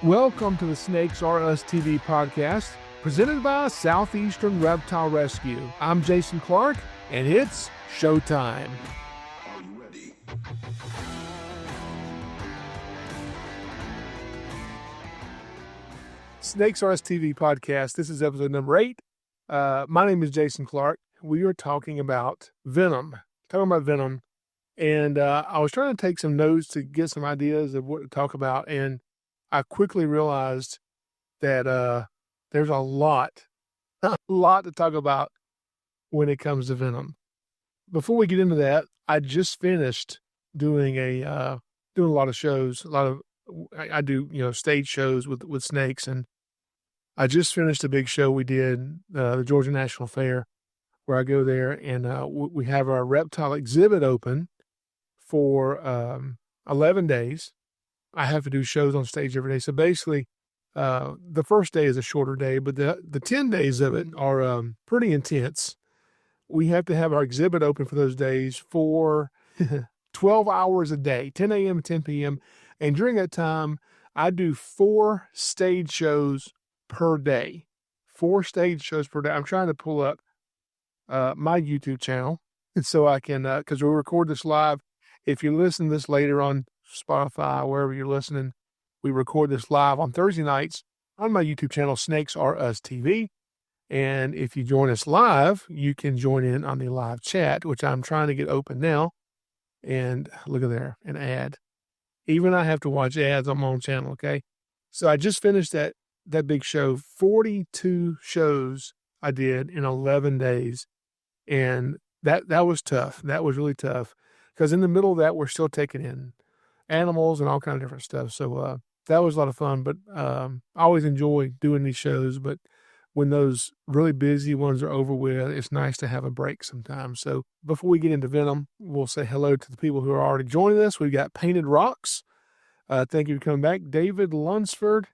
Welcome to the Snakes Are Us TV podcast, presented by Southeastern Reptile Rescue. I'm Jason Clark, and it's showtime. Are you ready? Snakes Are Us TV podcast. This is episode number 8. My name is Jason Clark. We are talking about Venom. And I was trying to take some notes to get some ideas of what to talk about, and I quickly realized that there's a lot to talk about when it comes to Venom. Before we get into that, I just finished doing a lot of shows. I do stage shows with snakes, and I just finished a big show we did, the Georgia National Fair, where I go there and we have our reptile exhibit open for 11 days. I have to do shows on stage every day. So basically, the first day is a shorter day, but the 10 days of it are pretty intense. We have to have our exhibit open for those days for 12 hours a day, 10 a.m. and 10 p.m. And during that time, I do 4 stage shows per day. 4 stage shows per day. I'm trying to pull up my YouTube channel, and so I can, because we record this live. If you listen to this later on Spotify, wherever you're listening, we record this live on Thursday nights on my YouTube channel, SnakesAreUsTV. And if you join us live, you can join in on the live chat, which I'm trying to get open now. And look at there, an ad. Even I have to watch ads on my own channel, okay? So I just finished that big show, 42 shows I did in 11 days. And that was tough. That was really tough. Because in the middle of that, we're still taking in animals and all kinds of different stuff. So that was a lot of fun. But I always enjoy doing these shows. But when those really busy ones are over with, it's nice to have a break sometimes. So before we get into Venom, we'll say hello to the people who are already joining us. We've got Painted Rocks. Thank you for coming back. David Lunsford.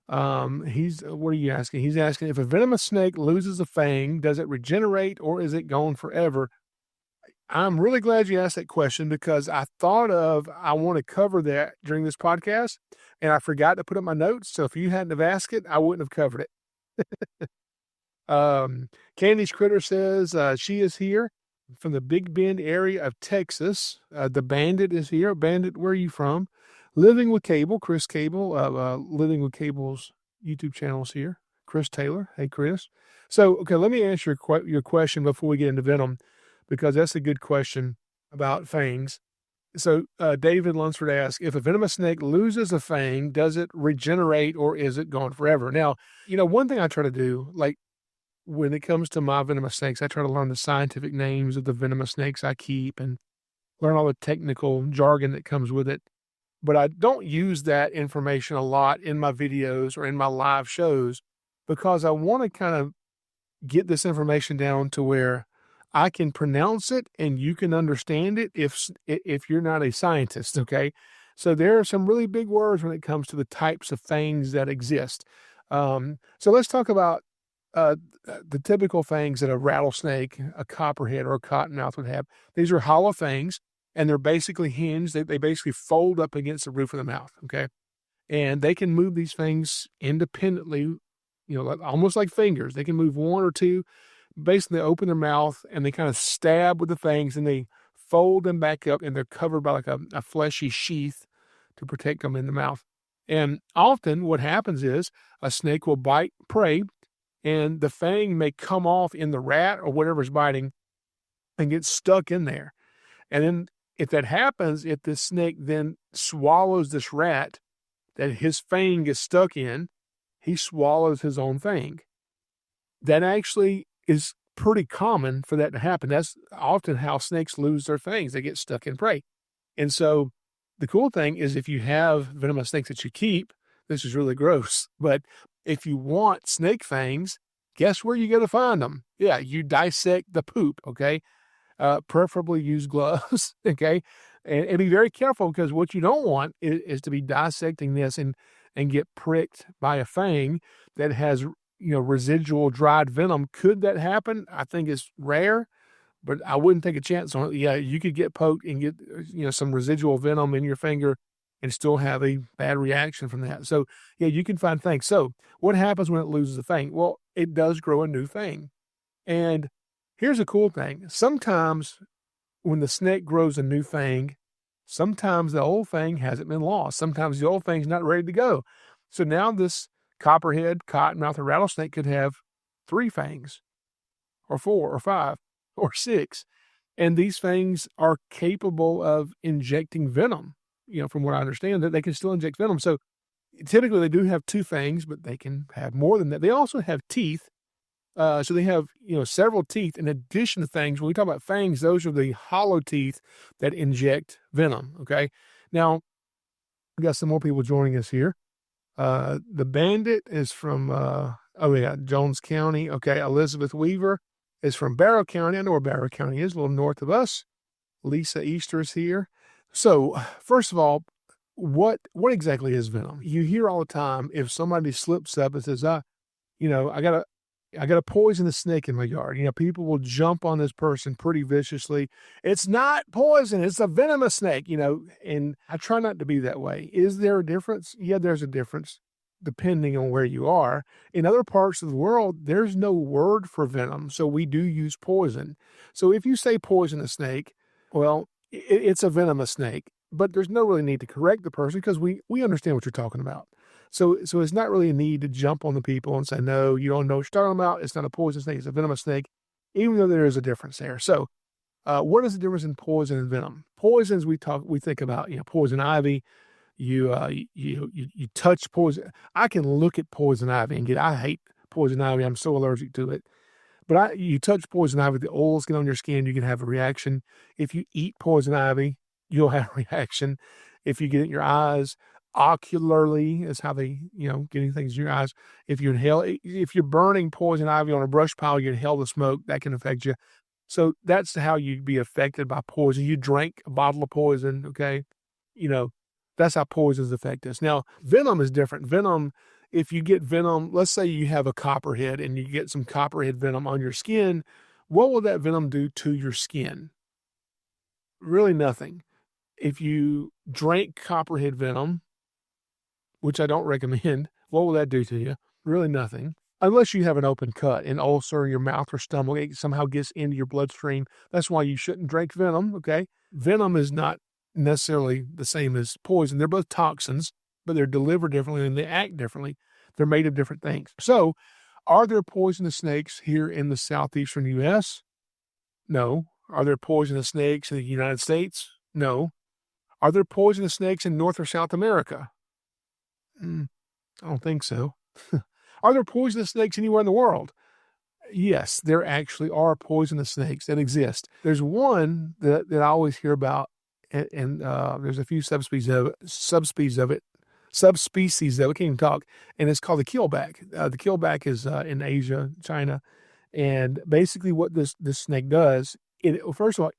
What are you asking? He's asking, if a venomous snake loses a fang, does it regenerate or is it gone forever? I'm really glad you asked that question, because I want to cover that during this podcast, and I forgot to put up my notes. So if you hadn't have asked it, I wouldn't have covered it. Candy's Critter says she is here from the Big Bend area of Texas. The Bandit is here. Bandit, where are you from? Living with Cable, Chris Cable, Living with Cable's YouTube channel is here. Chris Taylor. Hey, Chris. So, okay, let me answer your question before we get into Venom, because that's a good question about fangs. So David Lunsford asks, if a venomous snake loses a fang, does it regenerate or is it gone forever? Now, one thing I try to do, like when it comes to my venomous snakes, I try to learn the scientific names of the venomous snakes I keep and learn all the technical jargon that comes with it. But I don't use that information a lot in my videos or in my live shows, because I want to kind of get this information down to where I can pronounce it and you can understand it if you're not a scientist, okay? So there are some really big words when it comes to the types of fangs that exist. So let's talk about the typical fangs that a rattlesnake, a copperhead, or a cottonmouth would have. These are hollow fangs, and they're basically hinged. They basically fold up against the roof of the mouth, okay? And they can move these fangs independently, almost like fingers. They can move one or two. Basically, they open their mouth and they kind of stab with the fangs, and they fold them back up, and they're covered by like a fleshy sheath to protect them in the mouth. And often what happens is a snake will bite prey, and the fang may come off in the rat or whatever's biting and get stuck in there. And then if that happens, if the snake then swallows this rat that his fang gets stuck in, he swallows his own fang. That actually is pretty common for that to happen. That's often how snakes lose their fangs. They get stuck in prey. And so the cool thing is, if you have venomous snakes that you keep, this is really gross, but if you want snake fangs, guess where you go to find them? Yeah, you dissect the poop, okay? Preferably use gloves, okay? And be very careful, because what you don't want is to be dissecting this and get pricked by a fang that has residual dried venom. Could that happen? I think it's rare, but I wouldn't take a chance on it. Yeah, you could get poked and get, some residual venom in your finger and still have a bad reaction from that. So, yeah, you can find fangs. So, what happens when it loses a fang? Well, it does grow a new fang. And here's a cool thing. Sometimes when the snake grows a new fang, sometimes the old fang hasn't been lost. Sometimes the old fang's not ready to go. So now this copperhead, cottonmouth, or rattlesnake could have 3 fangs, or 4, or 5, or 6. And these fangs are capable of injecting venom. From what I understand, that they can still inject venom. So typically they do have 2 fangs, but they can have more than that. They also have teeth. So they have, several teeth in addition to fangs. When we talk about fangs, those are the hollow teeth that inject venom. Okay. Now, we got some more people joining us here. The bandit is from, we got Jones County. Okay. Elizabeth Weaver is from Barrow County. I know where Barrow County is, a little north of us. Lisa Easter is here. So, first of all, what exactly is venom? You hear all the time if somebody slips up and says, I got a poisonous snake in my yard. People will jump on this person pretty viciously. It's not poison, it's a venomous snake, and I try not to be that way. Is there a difference? Yeah, there's a difference depending on where you are. In other parts of the world, there's no word for venom, so we do use poison. So if you say poisonous snake, well, it's a venomous snake, but there's no really need to correct the person because we understand what you're talking about. So it's not really a need to jump on the people and say, no, you don't know what you're talking about. It's not a poison snake. It's a venomous snake, even though there is a difference there. So what is the difference in poison and venom? Poisons, we think about, poison ivy. You touch poison. I can look at poison ivy and I hate poison ivy. I'm so allergic to it. But you touch poison ivy, the oils get on your skin, you can have a reaction. If you eat poison ivy, you'll have a reaction. If you get it in your eyes, ocularly is how they, getting things in your eyes. If you're burning poison ivy on a brush pile, you inhale the smoke, that can affect you. So that's how you'd be affected by poison. You drank a bottle of poison, okay? That's how poisons affect us. Now, venom is different. Venom, if you get venom, let's say you have a copperhead and you get some copperhead venom on your skin, what will that venom do to your skin? Really nothing. If you drank copperhead venom, which I don't recommend, what will that do to you? Really nothing. Unless you have an open cut, an ulcer in your mouth or stomach, it somehow gets into your bloodstream. That's why you shouldn't drink venom, okay? Venom is not necessarily the same as poison. They're both toxins, but they're delivered differently and they act differently. They're made of different things. So, are there poisonous snakes here in the southeastern U.S.? No. Are there poisonous snakes in the United States? No. Are there poisonous snakes in North or South America? I don't think so. Are there poisonous snakes anywhere in the world? Yes, there actually are poisonous snakes that exist. There's one that I always hear about, and there's a few subspecies of it. I can't even talk, and it's called the keelback. The keelback is in Asia, China, and basically what this snake does, first of all,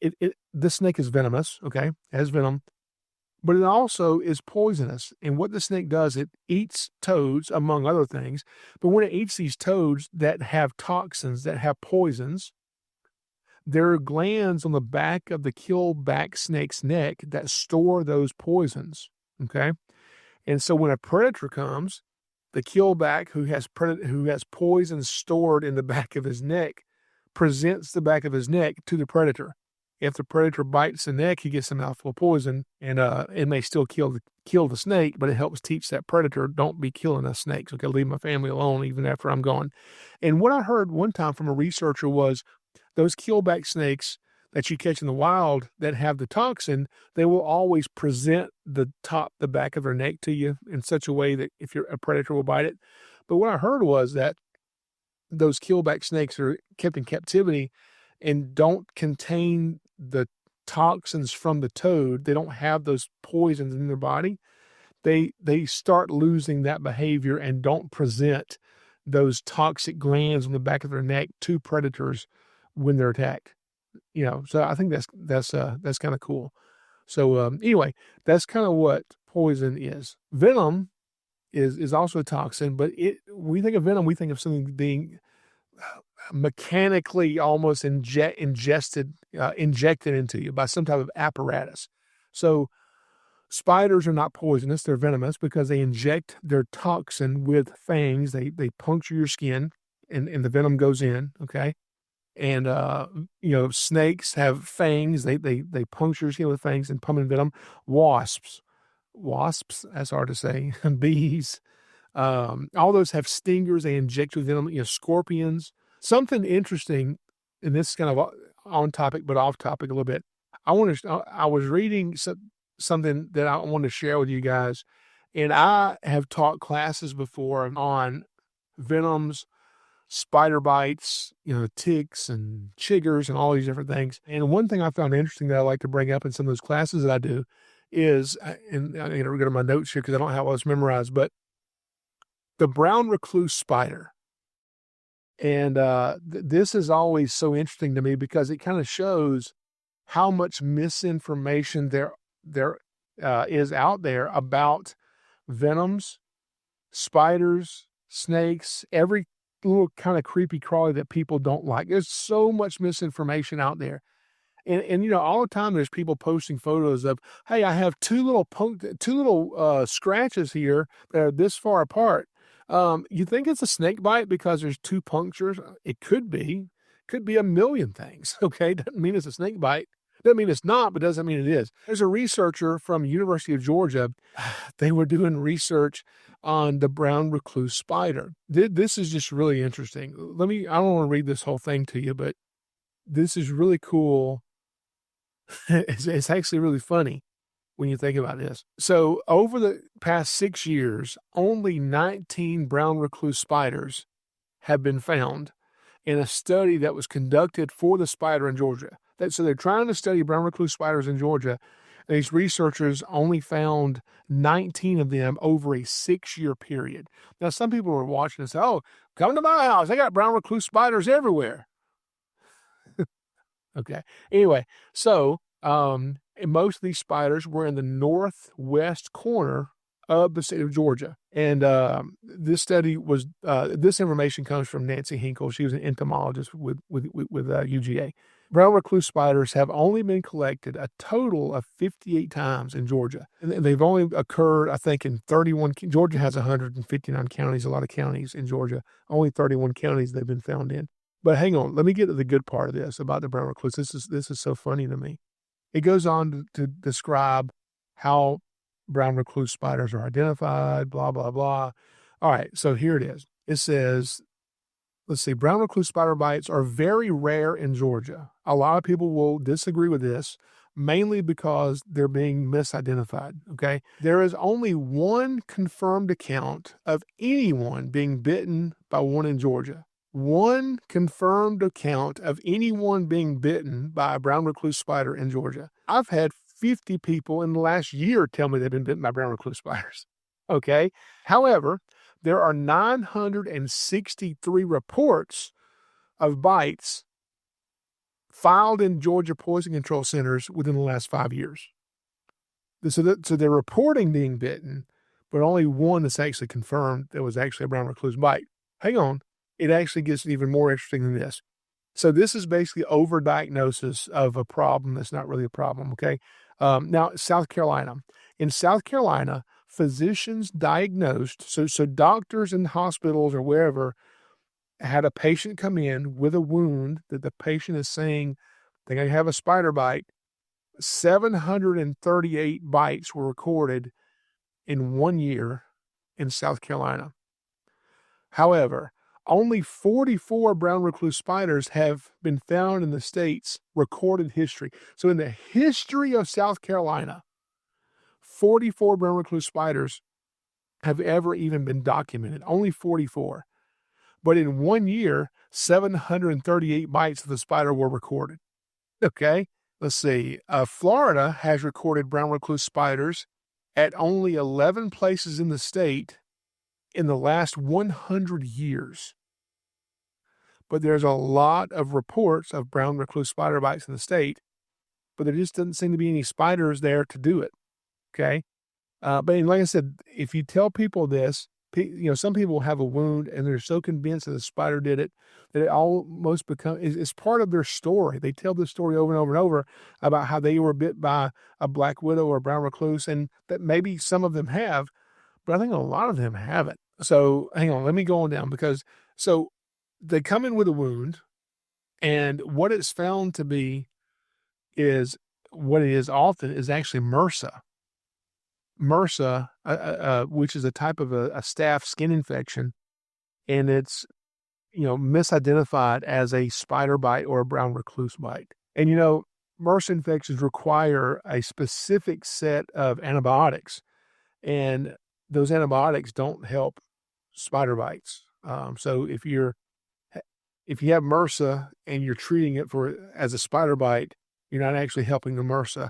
this snake is venomous, okay? It has venom. But it also is poisonous. And what the snake does, it eats toads, among other things. But when it eats these toads that have toxins, that have poisons, there are glands on the back of the keelback snake's neck that store those poisons. Okay? And so when a predator comes, the keelback who has poison stored in the back of his neck presents the back of his neck to the predator. If the predator bites the neck, he gets a mouthful of poison, and it may still kill the snake, but it helps teach that predator, don't be killing us snakes. Okay, leave my family alone even after I'm gone. And what I heard one time from a researcher was those keelback snakes that you catch in the wild that have the toxin, they will always present the back of their neck to you in such a way that if you're a predator will bite it. But what I heard was that those keelback snakes are kept in captivity and don't contain the toxins from the toad. They don't have those poisons in their body. They start losing that behavior and don't present those toxic glands on the back of their neck to predators when they're attacked. So I think that's kind of cool. So anyway, that's kind of what poison is. Venom is also a toxin, but we think of venom, we think of something being mechanically almost injected into you by some type of apparatus. So Spiders are not poisonous, they're venomous because they inject their toxin with fangs. They puncture your skin and the venom goes in, okay? And snakes have fangs. They puncture your skin with fangs and pump in venom. Wasps, that's hard to say. Bees, all those have stingers. They inject you with venom. Scorpions. Something interesting, and this is kind of on topic but off topic a little bit. I was reading something that I want to share with you guys, and I have taught classes before on venoms, spider bites, ticks and chiggers and all these different things. And one thing I found interesting that I like to bring up in some of those classes that I do is, and I'm going to go to my notes here because I don't have all this memorized, but the brown recluse spider. And this is always so interesting to me because it kind of shows how much misinformation there is out there about venoms, spiders, snakes, every little kind of creepy crawly that people don't like. There's so much misinformation out there. And all the time there's people posting photos of, hey, I have two little scratches here that are this far apart. You think it's a snake bite because there's two punctures? It could be. Could be a million things, okay? Doesn't mean it's a snake bite. Doesn't mean it's not, but doesn't mean it is. There's a researcher from University of Georgia. They were doing research on the brown recluse spider. This is just really interesting. I don't want to read this whole thing to you, but this is really cool. It's actually really funny when you think about this. So over the past 6 years, only 19 brown recluse spiders have been found in a study that was conducted for the spider in Georgia. So they're trying to study brown recluse spiders in Georgia. And these researchers only found 19 of them over a 6-year period. Now, some people were watching and say, oh, come to my house. I got brown recluse spiders everywhere. Okay. Anyway, so most of these spiders were in the northwest corner of the state of Georgia. And this study was, this information comes from Nancy Hinkle. She was an entomologist with UGA. Brown recluse spiders have only been collected a total of 58 times in Georgia. And they've only occurred, I think, in 31. Georgia has 159 counties, a lot of counties in Georgia. Only 31 counties they've been found in. But hang on, let me get to the good part of this about the brown recluse. This is so funny to me. It goes on to describe how brown recluse spiders are identified, blah, blah, blah. All right, so here it is. It says, let's see, brown recluse spider bites are very rare in Georgia. A lot of people will disagree with this, mainly because they're being misidentified, okay? There is only one confirmed account of anyone being bitten by one in Georgia. One confirmed account of anyone being bitten by a brown recluse spider in Georgia. I've had 50 people in the last year tell me they've been bitten by brown recluse spiders. Okay. However, there are 963 reports of bites filed in Georgia poison control centers within the last 5 years. So they're reporting being bitten, but only one that's actually confirmed that was actually a brown recluse bite. Hang on. It actually gets even more interesting than this. So this is basically overdiagnosis of a problem that's not really a problem, okay? Now, South Carolina. In South Carolina, physicians diagnosed, so doctors in hospitals or wherever had a patient come in with a wound that the patient is saying they have a spider bite. 738 bites were recorded in 1 year in South Carolina. However, only 44 brown recluse spiders have been found in the state's recorded history. So in the history of South Carolina, 44 brown recluse spiders have ever even been documented. Only 44. But in 1 year, 738 bites of the spider were recorded. Okay, let's see. Florida has recorded brown recluse spiders at only 11 places in the state in the last 100 years. But there's a lot of reports of brown recluse spider bites in the state, but there just doesn't seem to be any spiders there to do it. Okay. But like I said, if you tell people this, Some people have a wound and they're so convinced that the spider did it that it almost it's part of their story. They tell this story over and over and over about how they were bit by a black widow or a brown recluse, and that maybe some of them have, but I think a lot of them haven't. So hang on, let me go on down so they come in with a wound, and what it's found to be is what it is often is actually MRSA. MRSA, which is a type of a staph skin infection, and it's misidentified as a spider bite or a brown recluse bite. And MRSA infections require a specific set of antibiotics, and those antibiotics don't help spider bites. So if you have MRSA and you're treating it as a spider bite, you're not actually helping the MRSA.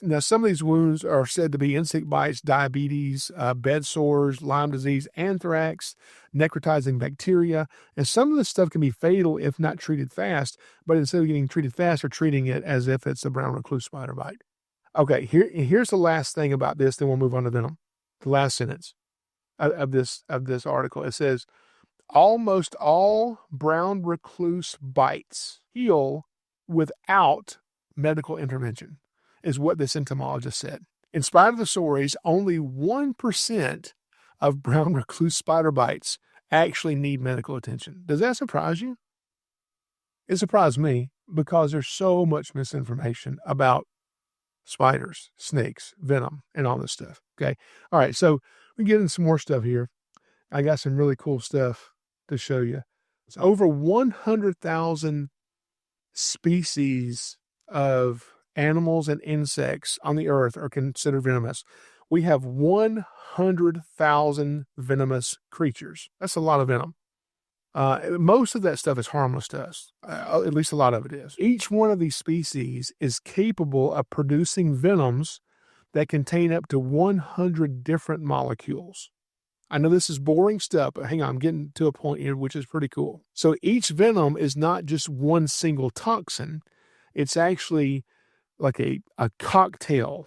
Now, some of these wounds are said to be insect bites, diabetes, bed sores, Lyme disease, anthrax, necrotizing bacteria, and some of this stuff can be fatal if not treated fast. But instead of getting treated fast, they're treating it as if it's a brown recluse spider bite. Okay, here's the last thing about this. Then we'll move on to venom. The last sentence of this article, it says, almost all brown recluse bites heal without medical intervention, is what this entomologist said. In spite of the stories, only 1% of brown recluse spider bites actually need medical attention. Does that surprise you? It surprised me because there's so much misinformation about spiders, snakes, venom, and all this stuff. Okay. All right. So we get into some more stuff here. I got some really cool stuff to show you. It's over 100,000 species of animals and insects on the earth are considered venomous. We have 100,000 venomous creatures. That's a lot of venom. Most of that stuff is harmless to us. At least a lot of it is. Each one of these species is capable of producing venoms that contain up to 100 different molecules. I know this is boring stuff, but hang on, I'm getting to a point here which is pretty cool. So each venom is not just one single toxin. It's actually like a cocktail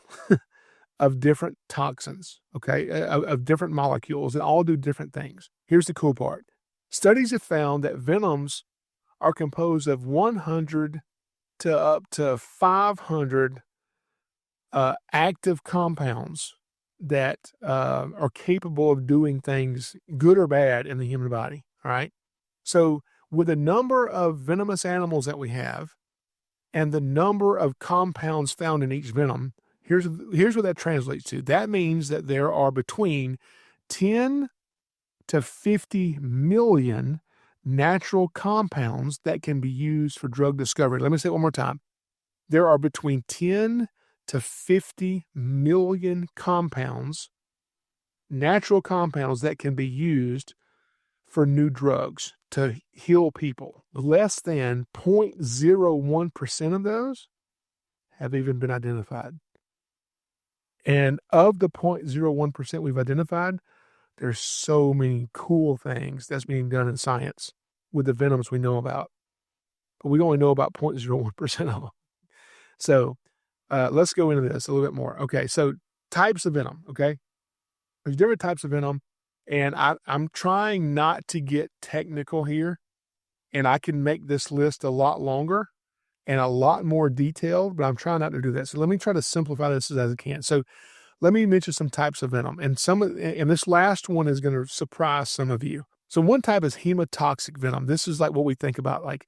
of different toxins, okay, of different molecules that all do different things. Here's the cool part. Studies have found that venoms are composed of 100 to up to 500 active compounds that are capable of doing things good or bad in the human body, all right? So with the number of venomous animals that we have and the number of compounds found in each venom, here's what that translates to. That means that there are between 10 to 50 million natural compounds that can be used for drug discovery. Let me say it one more time. There are between 10 to 50 million compounds, natural compounds that can be used for new drugs to heal people. Less than 0.01% of those have even been identified. And of the 0.01% we've identified, there's so many cool things that's being done in science with the venoms we know about. But we only know about 0.01% of them. So let's go into this a little bit more. Okay, so types of venom, okay? There's different types of venom, and I'm trying not to get technical here, and I can make this list a lot longer and a lot more detailed, but I'm trying not to do that. So let me try to simplify this as I can. So let me mention some types of venom, and this last one is going to surprise some of you. So one type is hemotoxic venom. This is like what we think about, like,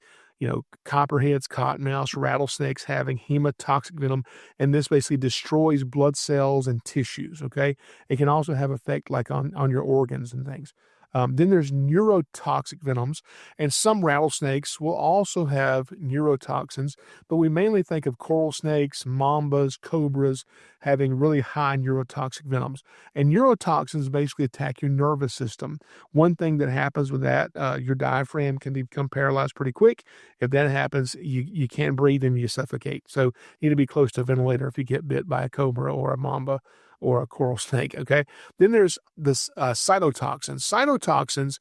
copperheads, cottonmouths, rattlesnakes having hemotoxic venom, and this basically destroys blood cells and tissues, okay? It can also have effect like on your organs and things. Then there's neurotoxic venoms, and some rattlesnakes will also have neurotoxins, but we mainly think of coral snakes, mambas, cobras having really high neurotoxic venoms. And neurotoxins basically attack your nervous system. One thing that happens with that, your diaphragm can become paralyzed pretty quick. If that happens, you can't breathe and you suffocate. So you need to be close to a ventilator if you get bit by a cobra or a mamba or a coral snake, okay? Then there's this cytotoxins. Cytotoxins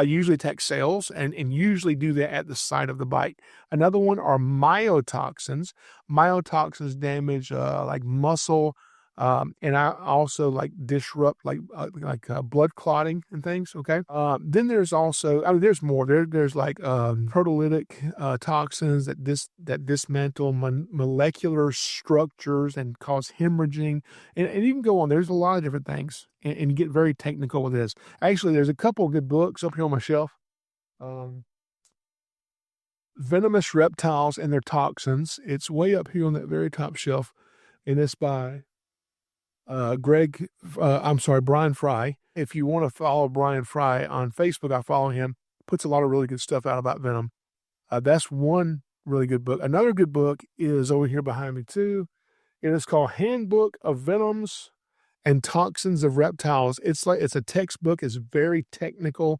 usually attack cells and usually do that at the site of the bite. Another one are myotoxins. Myotoxins damage like muscle, And I also like disrupt blood clotting and things. Okay. Then there's also, I mean, there's more. There's like proteolytic toxins that dismantle molecular structures and cause hemorrhaging, and you can go on. There's a lot of different things, and get very technical with this. Actually, there's a couple of good books up here on my shelf. Um, Venomous Reptiles and Their Toxins. It's way up here on that very top shelf, and it's by Brian Fry. If you want to follow Brian Fry on Facebook, I follow him. Puts a lot of really good stuff out about Venom. That's one really good book. Another good book is over here behind me too. It is called Handbook of Venoms and Toxins of Reptiles. It's a textbook. It's very technical,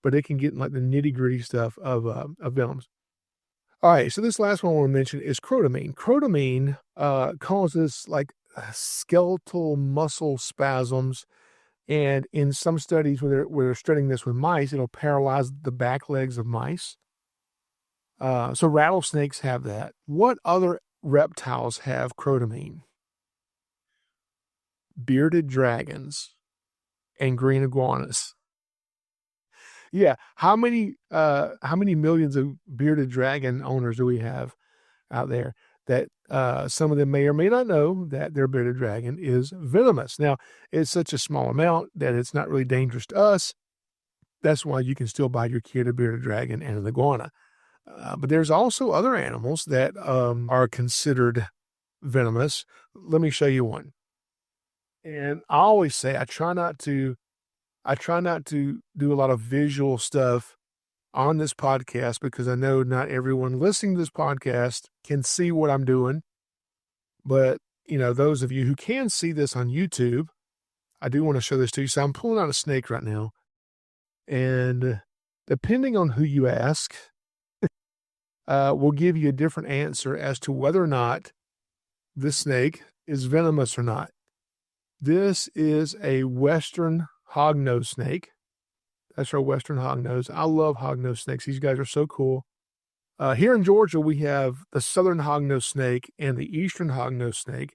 but it can get in like the nitty gritty stuff of venoms. All right, so this last one I want to mention is crotamine. Crotamine causes like skeletal muscle spasms, and in some studies where they're studying this with mice, it'll paralyze the back legs of mice. So rattlesnakes have that. What other reptiles have crotamine? Bearded dragons and green iguanas. Yeah, how many millions of bearded dragon owners do we have out there that some of them may or may not know that their bearded dragon is venomous? Now, it's such a small amount that it's not really dangerous to us. That's why you can still buy your kid a bearded dragon and an iguana. But there's also other animals that are considered venomous. Let me show you one. And I always say I try not to do a lot of visual stuff on this podcast because I know not everyone listening to this podcast can see what I'm doing. But, those of you who can see this on YouTube, I do want to show this to you. So I'm pulling out a snake right now. And depending on who you ask, will give you a different answer as to whether or not this snake is venomous or not. This is a Western hognose snake. That's our Western hognose. I love hognose snakes. These guys are so cool. Here in Georgia, we have the Southern hognose snake and the Eastern hognose snake.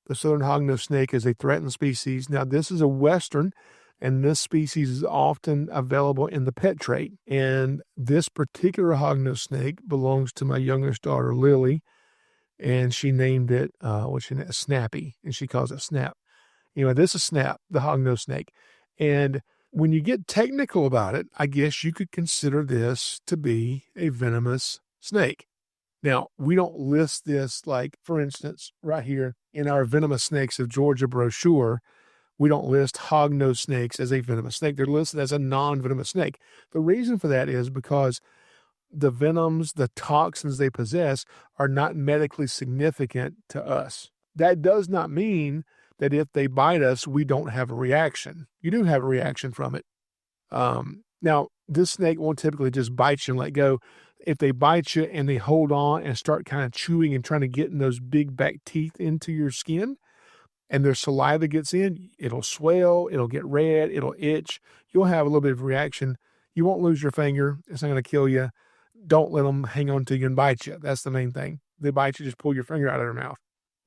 The Southern hognose snake is a threatened species. Now, this is a Western, and this species is often available in the pet trade. And this particular hognose snake belongs to my youngest daughter, Lily, and she named it, Snappy, and she calls it Snap. Anyway, this is Snap, the hognose snake. And when you get technical about it, I guess you could consider this to be a venomous snake. Now, we don't list this, like, for instance, right here in our Venomous Snakes of Georgia brochure, we don't list hognose snakes as a venomous snake. They're listed as a non-venomous snake. The reason for that is because the venoms, the toxins they possess, are not medically significant to us. That does not mean that if they bite us, we don't have a reaction. You do have a reaction from it. Now, this snake won't typically just bite you and let go. If they bite you and they hold on and start kind of chewing and trying to get in those big back teeth into your skin, and their saliva gets in, it'll swell, it'll get red, it'll itch. You'll have a little bit of reaction. You won't lose your finger. It's not going to kill you. Don't let them hang on to you and bite you. That's the main thing. They bite you, just pull your finger out of their mouth.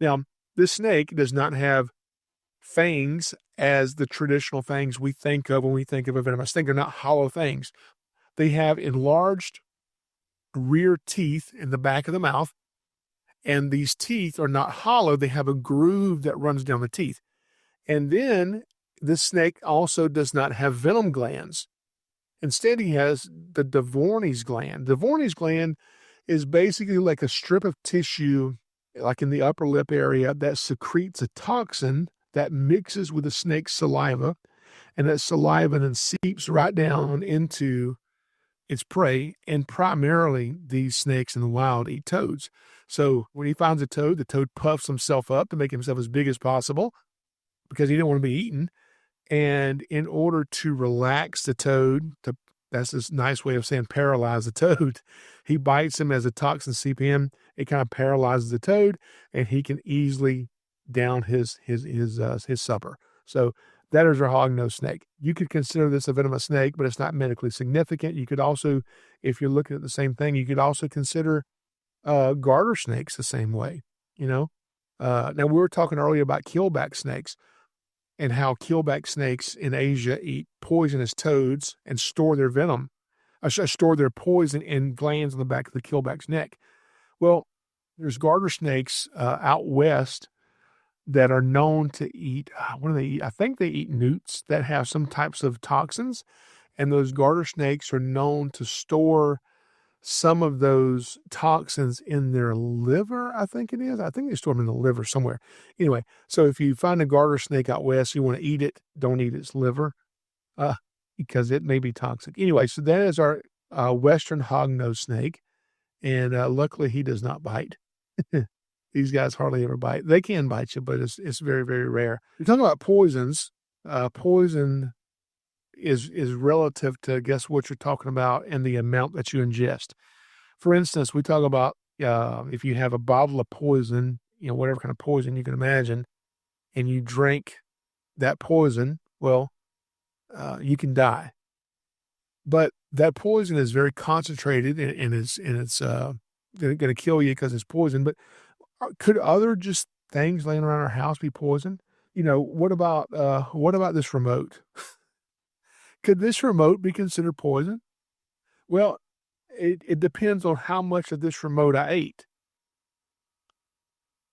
Now, this snake does not have fangs as the traditional fangs we think of when we think of a venomous snake. They're not hollow fangs. They have enlarged rear teeth in the back of the mouth, and these teeth are not hollow. They have a groove that runs down the teeth. And then this snake also does not have venom glands. Instead, he has the Devorny's gland. Devorny's gland is basically like a strip of tissue, like in the upper lip area, that secretes a toxin that mixes with the snake's saliva, and that saliva then seeps right down into its prey. And primarily, these snakes in the wild eat toads. So when he finds a toad, the toad puffs himself up to make himself as big as possible because he didn't want to be eaten. And in order to relax the toad, that's this nice way of saying paralyze the toad, he bites him as the toxin seep in. It kind of paralyzes the toad, and he can easily down his supper. So that is our hognose snake. You could consider this a venomous snake, but it's not medically significant. You could also, if you're looking at the same thing, you could also consider garter snakes the same way. Now, we were talking earlier about keelback snakes and how keelback snakes in Asia eat poisonous toads and store their venom, store their poison in glands on the back of the keelback's neck. Well, there's garter snakes out west that are known to eat, what do they eat? I think they eat newts that have some types of toxins, and those garter snakes are known to store some of those toxins in their liver, I think it is. I think they store them in the liver somewhere. Anyway, so if you find a garter snake out west, you want to eat it, don't eat its liver, because it may be toxic. Anyway, so that is our western hognose snake, and luckily he does not bite. These guys hardly ever bite. They can bite you, but it's very, very rare. You're talking about poisons. Poison is relative to, guess what you're talking about, and the amount that you ingest. For instance, we talk about if you have a bottle of poison, whatever kind of poison you can imagine, and you drink that poison, well, you can die. But that poison is very concentrated, and it's going to kill you because it's poison. But could other just things laying around our house be poison? What about this remote? Could this remote be considered poison? Well, it depends on how much of this remote I ate.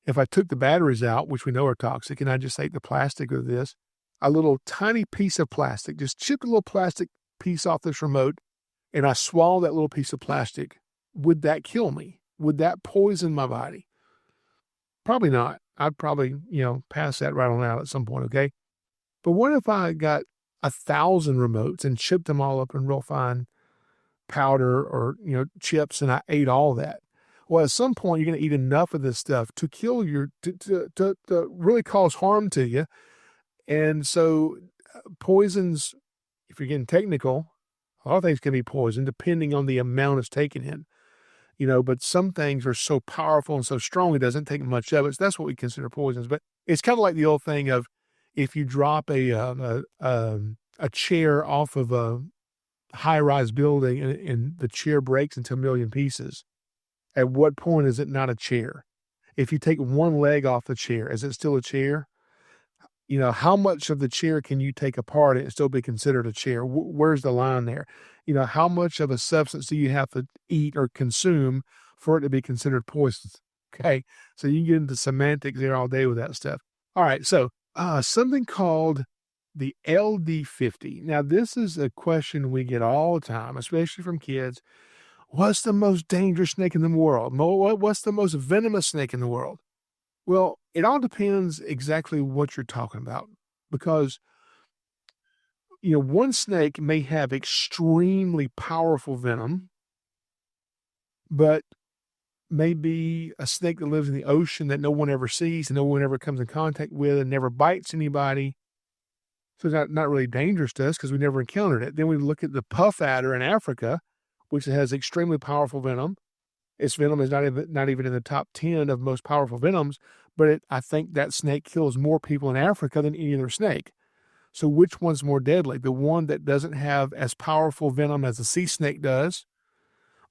If I took the batteries out, which we know are toxic, and I just ate the plastic of this, a little tiny piece of plastic, just chipped a little plastic piece off this remote, and I swallow that little piece of plastic, would that kill me? Would that poison my body? Probably not. I'd probably, pass that right on out at some point, okay? But what if I got 1,000 remotes and chipped them all up in real fine powder or, chips, and I ate all that? Well, at some point, you're going to eat enough of this stuff to kill to really cause harm to you. And so poisons, if you're getting technical, a lot of things can be poison depending on the amount it's taken in. But some things are so powerful and so strong, it doesn't take much of it. So that's what we consider poisons. But it's kind of like the old thing of, if you drop a chair off of a high-rise building and the chair breaks into a million pieces, at what point is it not a chair? If you take one leg off the chair, is it still a chair? How much of the chair can you take apart and still be considered a chair? Where's the line there? How much of a substance do you have to eat or consume for it to be considered poison? Okay, so you can get into semantics there all day with that stuff. All right, so something called the LD50. Now, this is a question we get all the time, especially from kids. What's the most dangerous snake in the world? What's the most venomous snake in the world? Well, it all depends exactly what you're talking about, because, one snake may have extremely powerful venom, but maybe a snake that lives in the ocean that no one ever sees and no one ever comes in contact with and never bites anybody. So it's not really dangerous to us because we never encountered it. Then we look at the puff adder in Africa, which has extremely powerful venom. Its venom is not even in the top 10 of most powerful venoms, but I think that snake kills more people in Africa than any other snake. So which one's more deadly? The one that doesn't have as powerful venom as a sea snake does,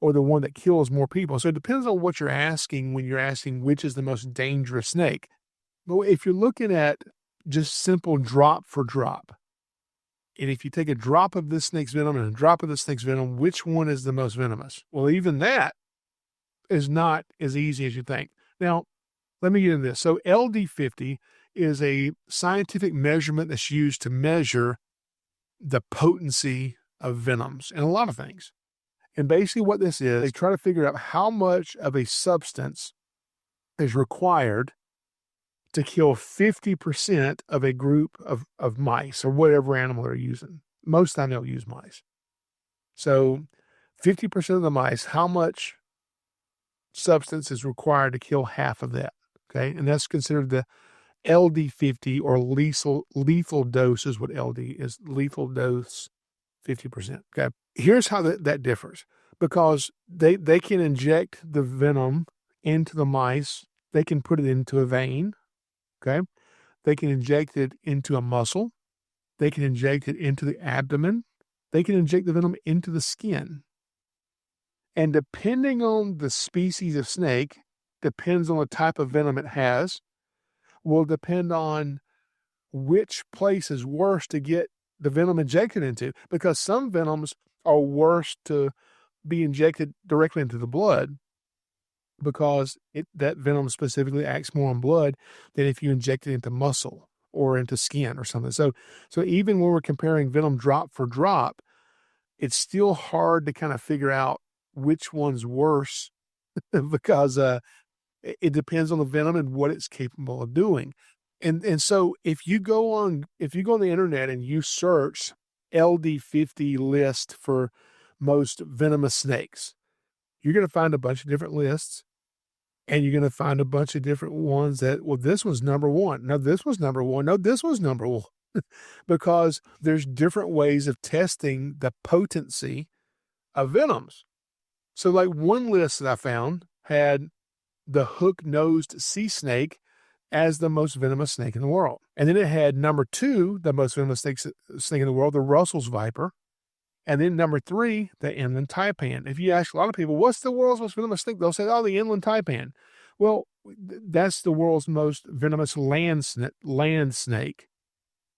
or the one that kills more people? So it depends on what you're asking when you're asking which is the most dangerous snake. But if you're looking at just simple drop for drop, and if you take a drop of this snake's venom and a drop of this snake's venom, which one is the most venomous? Well, even that is not as easy as you think. Now, let me get into this. So LD50 is a scientific measurement that's used to measure the potency of venoms and a lot of things. And basically what this is, they try to figure out how much of a substance is required to kill 50% of a group of mice or whatever animal they're using. Most of the time they'll use mice. So 50% of the mice, how much substance is required to kill half of that? Okay, and that's considered the LD50, or lethal dose is what LD is. Lethal dose, 50%. Okay, here's how that differs. Because they can inject the venom into the mice. They can put it into a vein. Okay, they can inject it into a muscle. They can inject it into the abdomen. They can inject the venom into the skin. And depending on the species of snake, depends on the type of venom it has, will depend on which place is worse to get the venom injected into, because some venoms are worse to be injected directly into the blood because that venom specifically acts more on blood than if you inject it into muscle or into skin or something. So even when we're comparing venom drop for drop, it's still hard to kind of figure out which one's worse because it depends on the venom and what it's capable of doing. And so if you go on the internet and you search LD50 list for most venomous snakes, you're going to find a bunch of different lists, and you're going to find a bunch of different ones that, well, this was number one. No, this was number one. No, this was number one. Because there's different ways of testing the potency of venoms. So like one list that I found had the hook-nosed sea snake as the most venomous snake in the world. And then it had number 2, the most venomous snake in the world, the Russell's viper. And then number 3, the inland taipan. If you ask a lot of people, what's the world's most venomous snake? They'll say, oh, the inland taipan. Well, that's the world's most venomous land snake.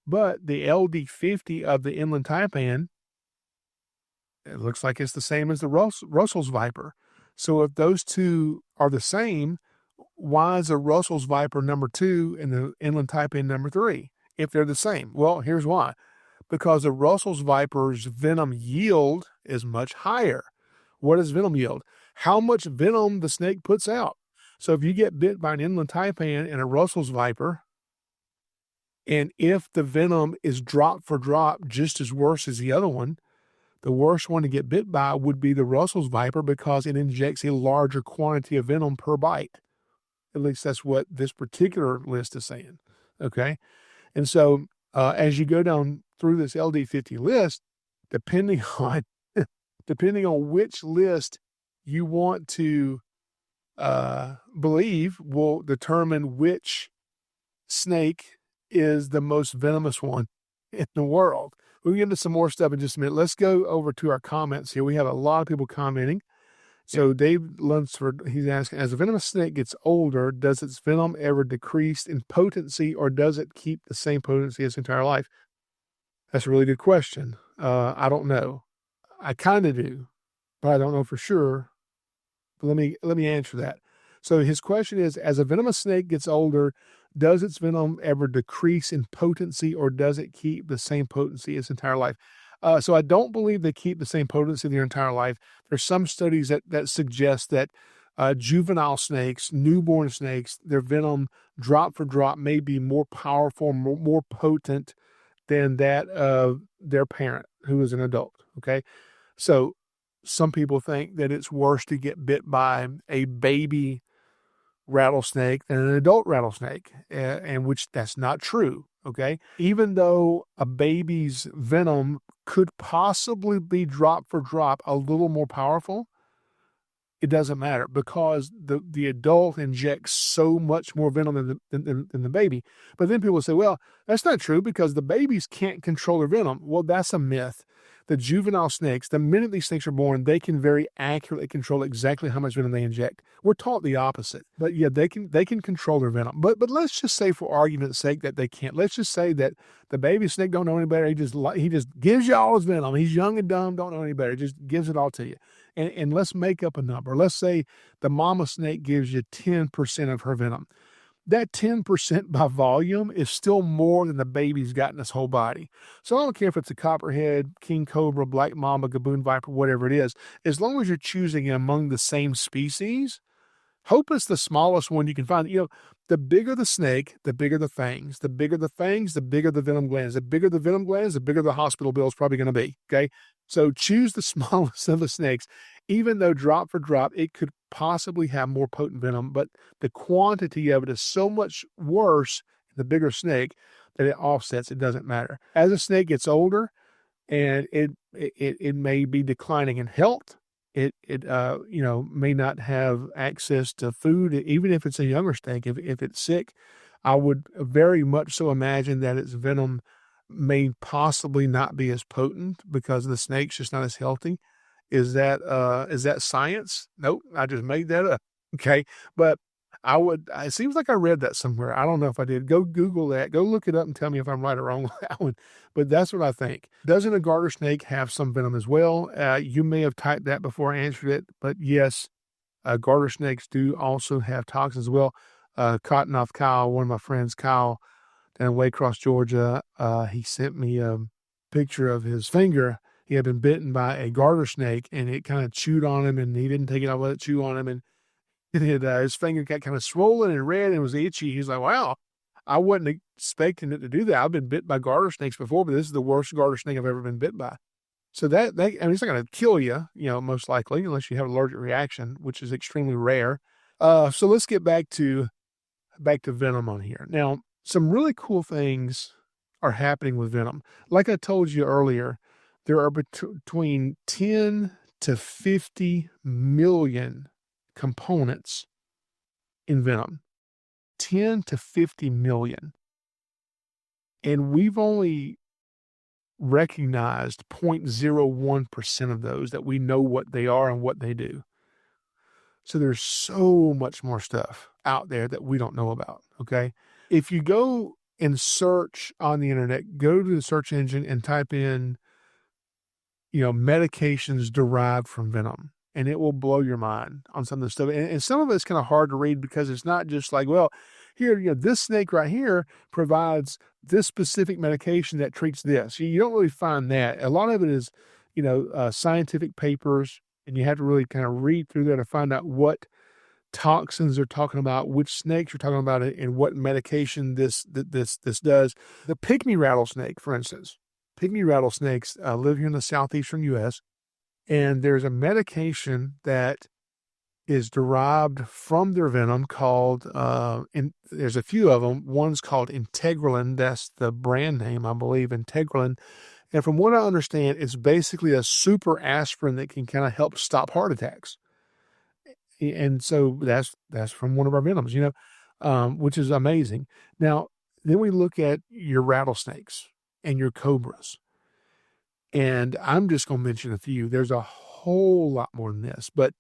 But the LD50 of the inland taipan, it looks like it's the same as the Russell's viper. So if those two are the same, why is the Russell's viper number 2 and the inland taipan number 3 if they're the same? Well, here's why. Because the Russell's viper's venom yield is much higher. What is venom yield? How much venom the snake puts out. So if you get bit by an inland taipan and a Russell's viper, and if the venom is drop for drop just as worse as the other one, the worst one to get bit by would be the Russell's viper because it injects a larger quantity of venom per bite. At least that's what this particular list is saying. Okay. And so as you go down through this LD50 list, depending on which list you want to believe will determine which snake is the most venomous one in the world. We'll get into some more stuff in just a minute. Let's go over to our comments here. We have a lot of people commenting. So Dave Lunsford, he's asking, as a venomous snake gets older, does its venom ever decrease in potency, or does it keep the same potency its entire life? That's a really good question. I don't know. I kind of do, but I don't know for sure. But let me answer that. So his question is, as a venomous snake gets older, does its venom ever decrease in potency, or does it keep the same potency its entire life? So I don't believe they keep the same potency their entire life. There's some studies that suggest that juvenile snakes, newborn snakes, their venom drop for drop may be more powerful, more potent than that of their parent, who is an adult. Okay. So some people think that it's worse to get bit by a baby rattlesnake than an adult rattlesnake, and which that's not true. Okay. Even though a baby's venom could possibly be drop for drop a little more powerful, it doesn't matter because the adult injects so much more venom than the baby. But then people say, well, that's not true because the babies can't control their venom. Well, that's a myth. The juvenile snakes, the minute these snakes are born, they can very accurately control exactly how much venom they inject. We're taught the opposite. But yeah, they can control their venom. But let's just say, for argument's sake, that they can't. Let's just say that the baby snake don't know any better. He just gives you all his venom. He's young and dumb, don't know any better. He just gives it all to you. And let's make up a number. Let's say the mama snake gives you 10% of her venom. That 10% by volume is still more than the baby's got in his whole body. So I don't care if it's a copperhead, king cobra, black mamba, gaboon viper, whatever it is. As long as you're choosing among the same species, hope it's the smallest one you can find. You know, the bigger the snake, the bigger the fangs. The bigger the fangs, the bigger the venom glands. The bigger the venom glands, the bigger the hospital bill is probably going to be. Okay. So choose the smallest of the snakes. Even though drop for drop, it could possibly have more potent venom, but the quantity of it is so much worse in the bigger snake that it offsets. It doesn't matter. As a snake gets older and it may be declining in health, it may not have access to food, even if it's a younger snake. If it's sick, I would very much so imagine that its venom may possibly not be as potent because the snake's just not as healthy. Is that science? Nope, I just made that up. Okay, but It seems like I read that somewhere. I don't know if I did. Go Google that. Go look it up and tell me if I'm right or wrong with that one. But that's what I think. Doesn't a garter snake have some venom as well? You may have typed that before I answered it, but yes, garter snakes do also have toxins as well. Cottonmouth Kyle, one of my friends, Kyle, down in Waycross, Georgia, he sent me a picture of his finger. He had been bitten by a garter snake, and it kind of chewed on him, and he didn't take it off, let it chew on him, and his finger got kind of swollen and red and was itchy. He's like, wow, I wasn't expecting it to do that. I've been bit by garter snakes before, but this is the worst garter snake I've ever been bit by. So I mean, it's not going to kill you, most likely, unless you have an allergic reaction, which is extremely rare. So let's get back to Venom on here. Now, some really cool things are happening with Venom. Like I told you earlier, there are between 10 to 50 million components in Venom. 10 to 50 million. And we've only recognized 0.01% of those that we know what they are and what they do. So there's so much more stuff out there that we don't know about, okay? If you go and search on the internet, go to the search engine and type in, medications derived from venom, and it will blow your mind on some of the stuff. And some of it's kind of hard to read because it's not just like, well, here, this snake right here provides this specific medication that treats this. You don't really find that. A lot of it is, scientific papers, and you have to really kind of read through there to find out what toxins they're talking about, which snakes you're talking about, and what medication this does. The pygmy rattlesnake, for instance. Pygmy rattlesnakes live here in the southeastern U.S., and there's a medication that is derived from their venom called, there's a few of them. One's called Integralin. That's the brand name, I believe, Integralin. And from what I understand, it's basically a super aspirin that can kind of help stop heart attacks. And so that's from one of our venoms, which is amazing. Now, then we look at your rattlesnakes and your cobras. And I'm just going to mention a few. There's a whole lot more than this, but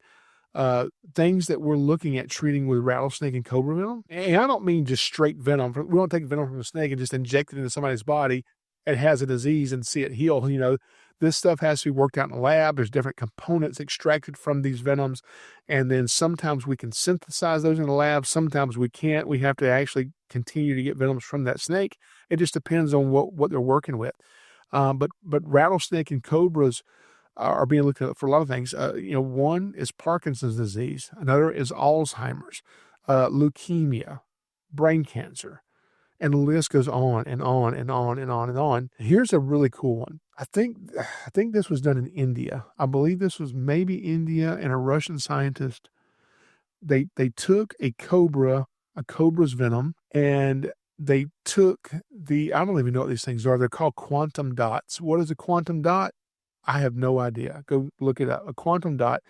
things that we're looking at treating with rattlesnake and cobra venom. And I don't mean just straight venom. We don't take venom from a snake and just inject it into somebody's body. It has a disease and see it heal. This stuff has to be worked out in the lab. There's different components extracted from these venoms. And then sometimes we can synthesize those in the lab. Sometimes we can't. We have to actually continue to get venoms from that snake. It just depends on what they're working with. But rattlesnake and cobras are being looked at for a lot of things. One is Parkinson's disease. Another is Alzheimer's, leukemia, brain cancer. And the list goes on and on and on and on and on. Here's a really cool one. I think this was done in India. I believe this was maybe India, and a Russian scientist. They took a cobra's venom, and they took I don't even know what these things are. They're called quantum dots. What is a quantum dot? I have no idea. Go look it up. A quantum dot.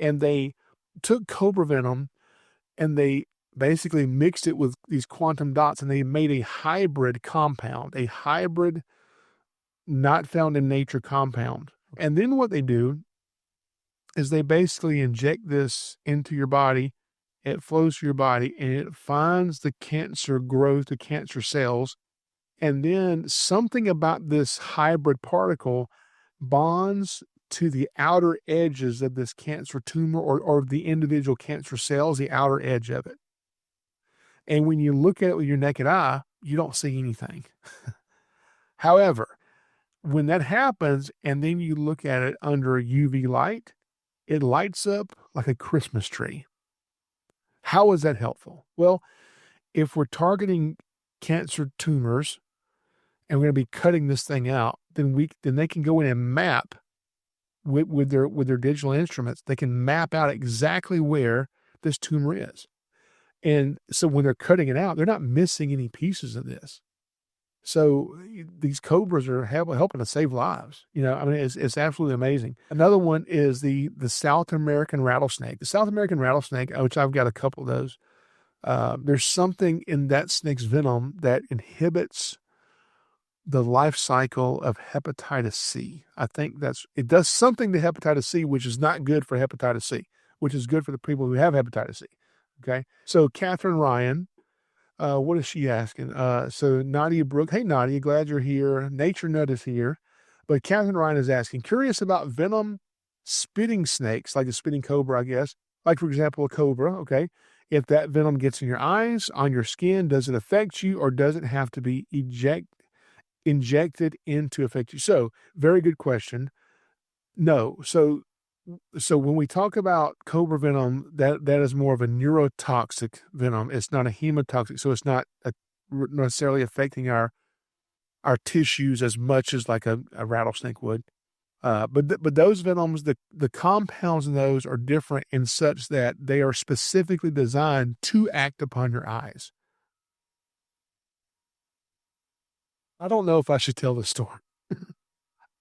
And they took cobra venom, and they basically mixed it with these quantum dots, and they made a hybrid compound, a hybrid not found in nature compound. And then what they do is they basically inject this into your body. It flows through your body, and it finds the cancer growth, the cancer cells. And then something about this hybrid particle bonds to the outer edges of this cancer tumor or the individual cancer cells, the outer edge of it. And when you look at it with your naked eye, you don't see anything. However, when that happens, and then you look at it under UV light, it lights up like a Christmas tree. How is that helpful? Well, if we're targeting cancer tumors and we're going to be cutting this thing out, then they can go in and map with their digital instruments. They can map out exactly where this tumor is. And so when they're cutting it out, they're not missing any pieces of this. So these cobras are helping to save lives. It's absolutely amazing. Another one is the South American rattlesnake. The South American rattlesnake, which I've got a couple of those. There's something in that snake's venom that inhibits the life cycle of hepatitis C. I think it does something to hepatitis C, which is not good for hepatitis C, which is good for the people who have hepatitis C. Okay. So Catherine Ryan, what is she asking? So Nadia Brooke, hey Nadia, glad you're here. Nature Nut is here. But Catherine Ryan is asking, curious about venom spitting snakes, like a spitting cobra, I guess. Like, for example, a cobra, okay? If that venom gets in your eyes, on your skin, does it affect you or does it have to be injected in to affect you? So, very good question. No. So when we talk about cobra venom, that is more of a neurotoxic venom. It's not a hemotoxic, so it's not necessarily affecting our tissues as much as like a rattlesnake would. But those venoms, the compounds in those are different in such that they are specifically designed to act upon your eyes. I don't know if I should tell this story.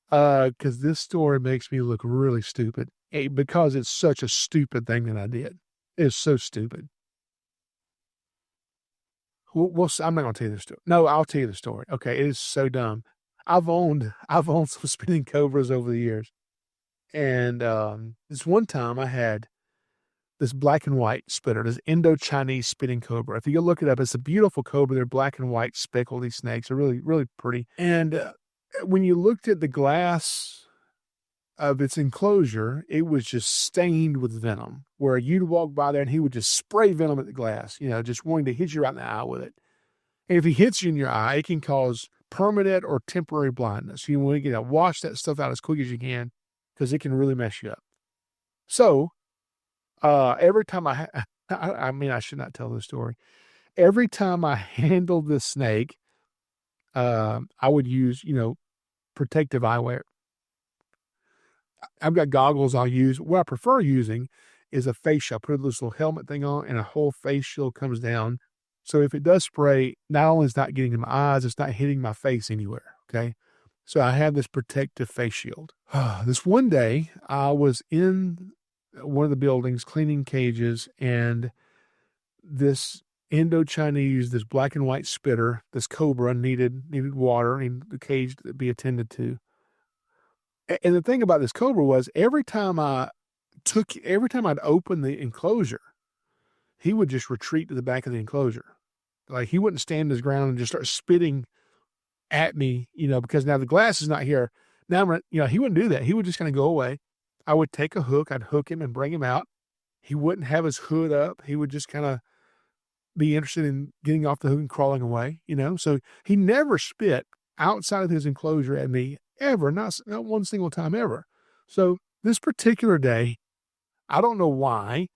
Because this story makes me look really stupid, because it's such a stupid thing that I did. It's so stupid. I'm not gonna tell you the story. No, I'll tell you the story. Okay, it is so dumb. I've owned some spinning cobras over the years, and this one time I had this black and white spitter, this Indo-Chinese spitting cobra. If you go look it up, it's a beautiful cobra. They're black and white speckled. These snakes are really, really pretty. And when you looked at the glass of its enclosure, it was just stained with venom, where you'd walk by there and he would just spray venom at the glass, just wanting to hit you right in the eye with it. And if he hits you in your eye, it can cause permanent or temporary blindness. You want to wash that stuff out as quick as you can, because it can really mess you up. So, every time I mean, I should not tell this story. Every time I handled this snake, I would use, protective eyewear. I've got goggles I'll use. What I prefer using is a face shield. I put this little helmet thing on and a whole face shield comes down. So if it does spray, not only is it not getting in my eyes, it's not hitting my face anywhere. Okay. So I have this protective face shield. This one day I was in one of the buildings cleaning cages, and this Indo-Chinese, this black and white spitter, this cobra needed water and the cage to be attended to. And the thing about this cobra was every time I'd open the enclosure, he would just retreat to the back of the enclosure. Like, he wouldn't stand his ground and just start spitting at me, because now the glass is not here. Now, he wouldn't do that. He would just kind of go away. I would take a hook, I'd hook him and bring him out. He wouldn't have his hood up. He would just kind of be interested in getting off the hook and crawling away, So he never spit outside of his enclosure at me ever, not one single time ever. So this particular day, I don't know why,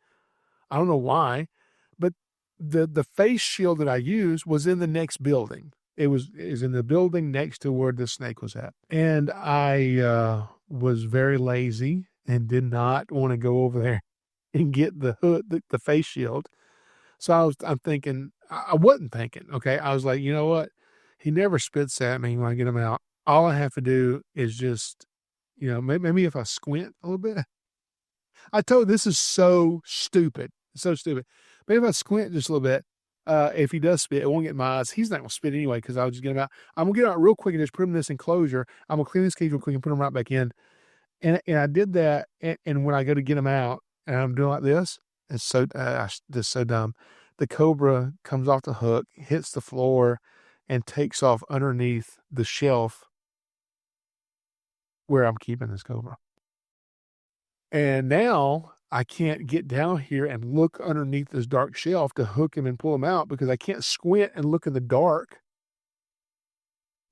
but the face shield that I used was in the next building. It was in the building next to where the snake was at. And I was very lazy and did not want to go over there and get the hood, the face shield. So I wasn't thinking, okay. I was like, you know what? He never spits at me when I get him out. All I have to do is just, maybe if I squint a little bit. I told this is so stupid. So stupid. Maybe if I squint just a little bit, if he does spit, it won't get in my eyes. He's not going to spit anyway, because I'll just get him out. I'm going to get him out real quick and just put him in this enclosure. I'm going to clean this cage real quick and put him right back in. And I did that. And when I go to get him out and I'm doing like this, it's so, this is so dumb. The cobra comes off the hook, hits the floor, and takes off underneath the shelf where I'm keeping this cobra. And now I can't get down here and look underneath this dark shelf to hook him and pull him out, because I can't squint and look in the dark.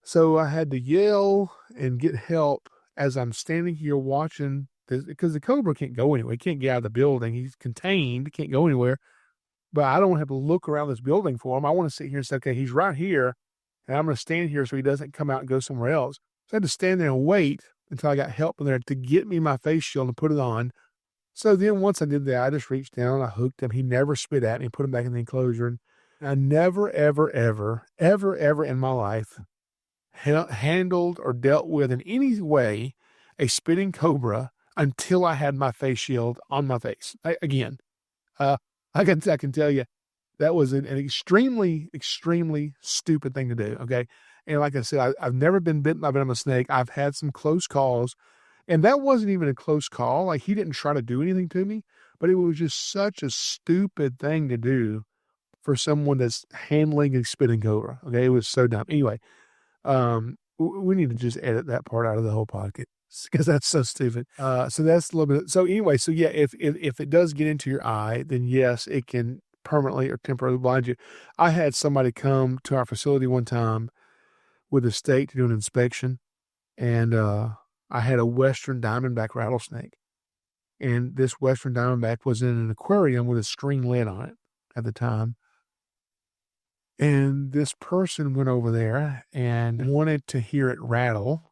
So I had to yell and get help as I'm standing here watching this, because the cobra can't go anywhere. He can't get out of the building. He's contained. He can't go anywhere. But I don't have to look around this building for him. I want to sit here and say, okay, he's right here, and I'm going to stand here so he doesn't come out and go somewhere else. So I had to stand there and wait until I got help in there to get me my face shield and put it on. So then once I did that, I just reached down and I hooked him. He never spit at me, put him back in the enclosure. And I never, ever, ever, ever, ever in my life handled or dealt with in any way a spitting cobra until I had my face shield on my face. I can tell you that was an extremely, extremely stupid thing to do. Okay. And like I said, I've never been bitten by a venomous snake. I've had some close calls, and that wasn't even a close call. Like, he didn't try to do anything to me, but it was just such a stupid thing to do for someone that's handling a spitting cobra. Okay, it was so dumb. Anyway, we need to just edit that part out of the whole podcast because that's so stupid. So that's a little bit. So anyway, so yeah, if it does get into your eye, then yes, it can permanently or temporarily blind you. I had somebody come to our facility one time with a stake to do an inspection, and I had a Western diamondback rattlesnake, and this Western diamondback was in an aquarium with a screen lid on it at the time. And this person went over there and wanted to hear it rattle.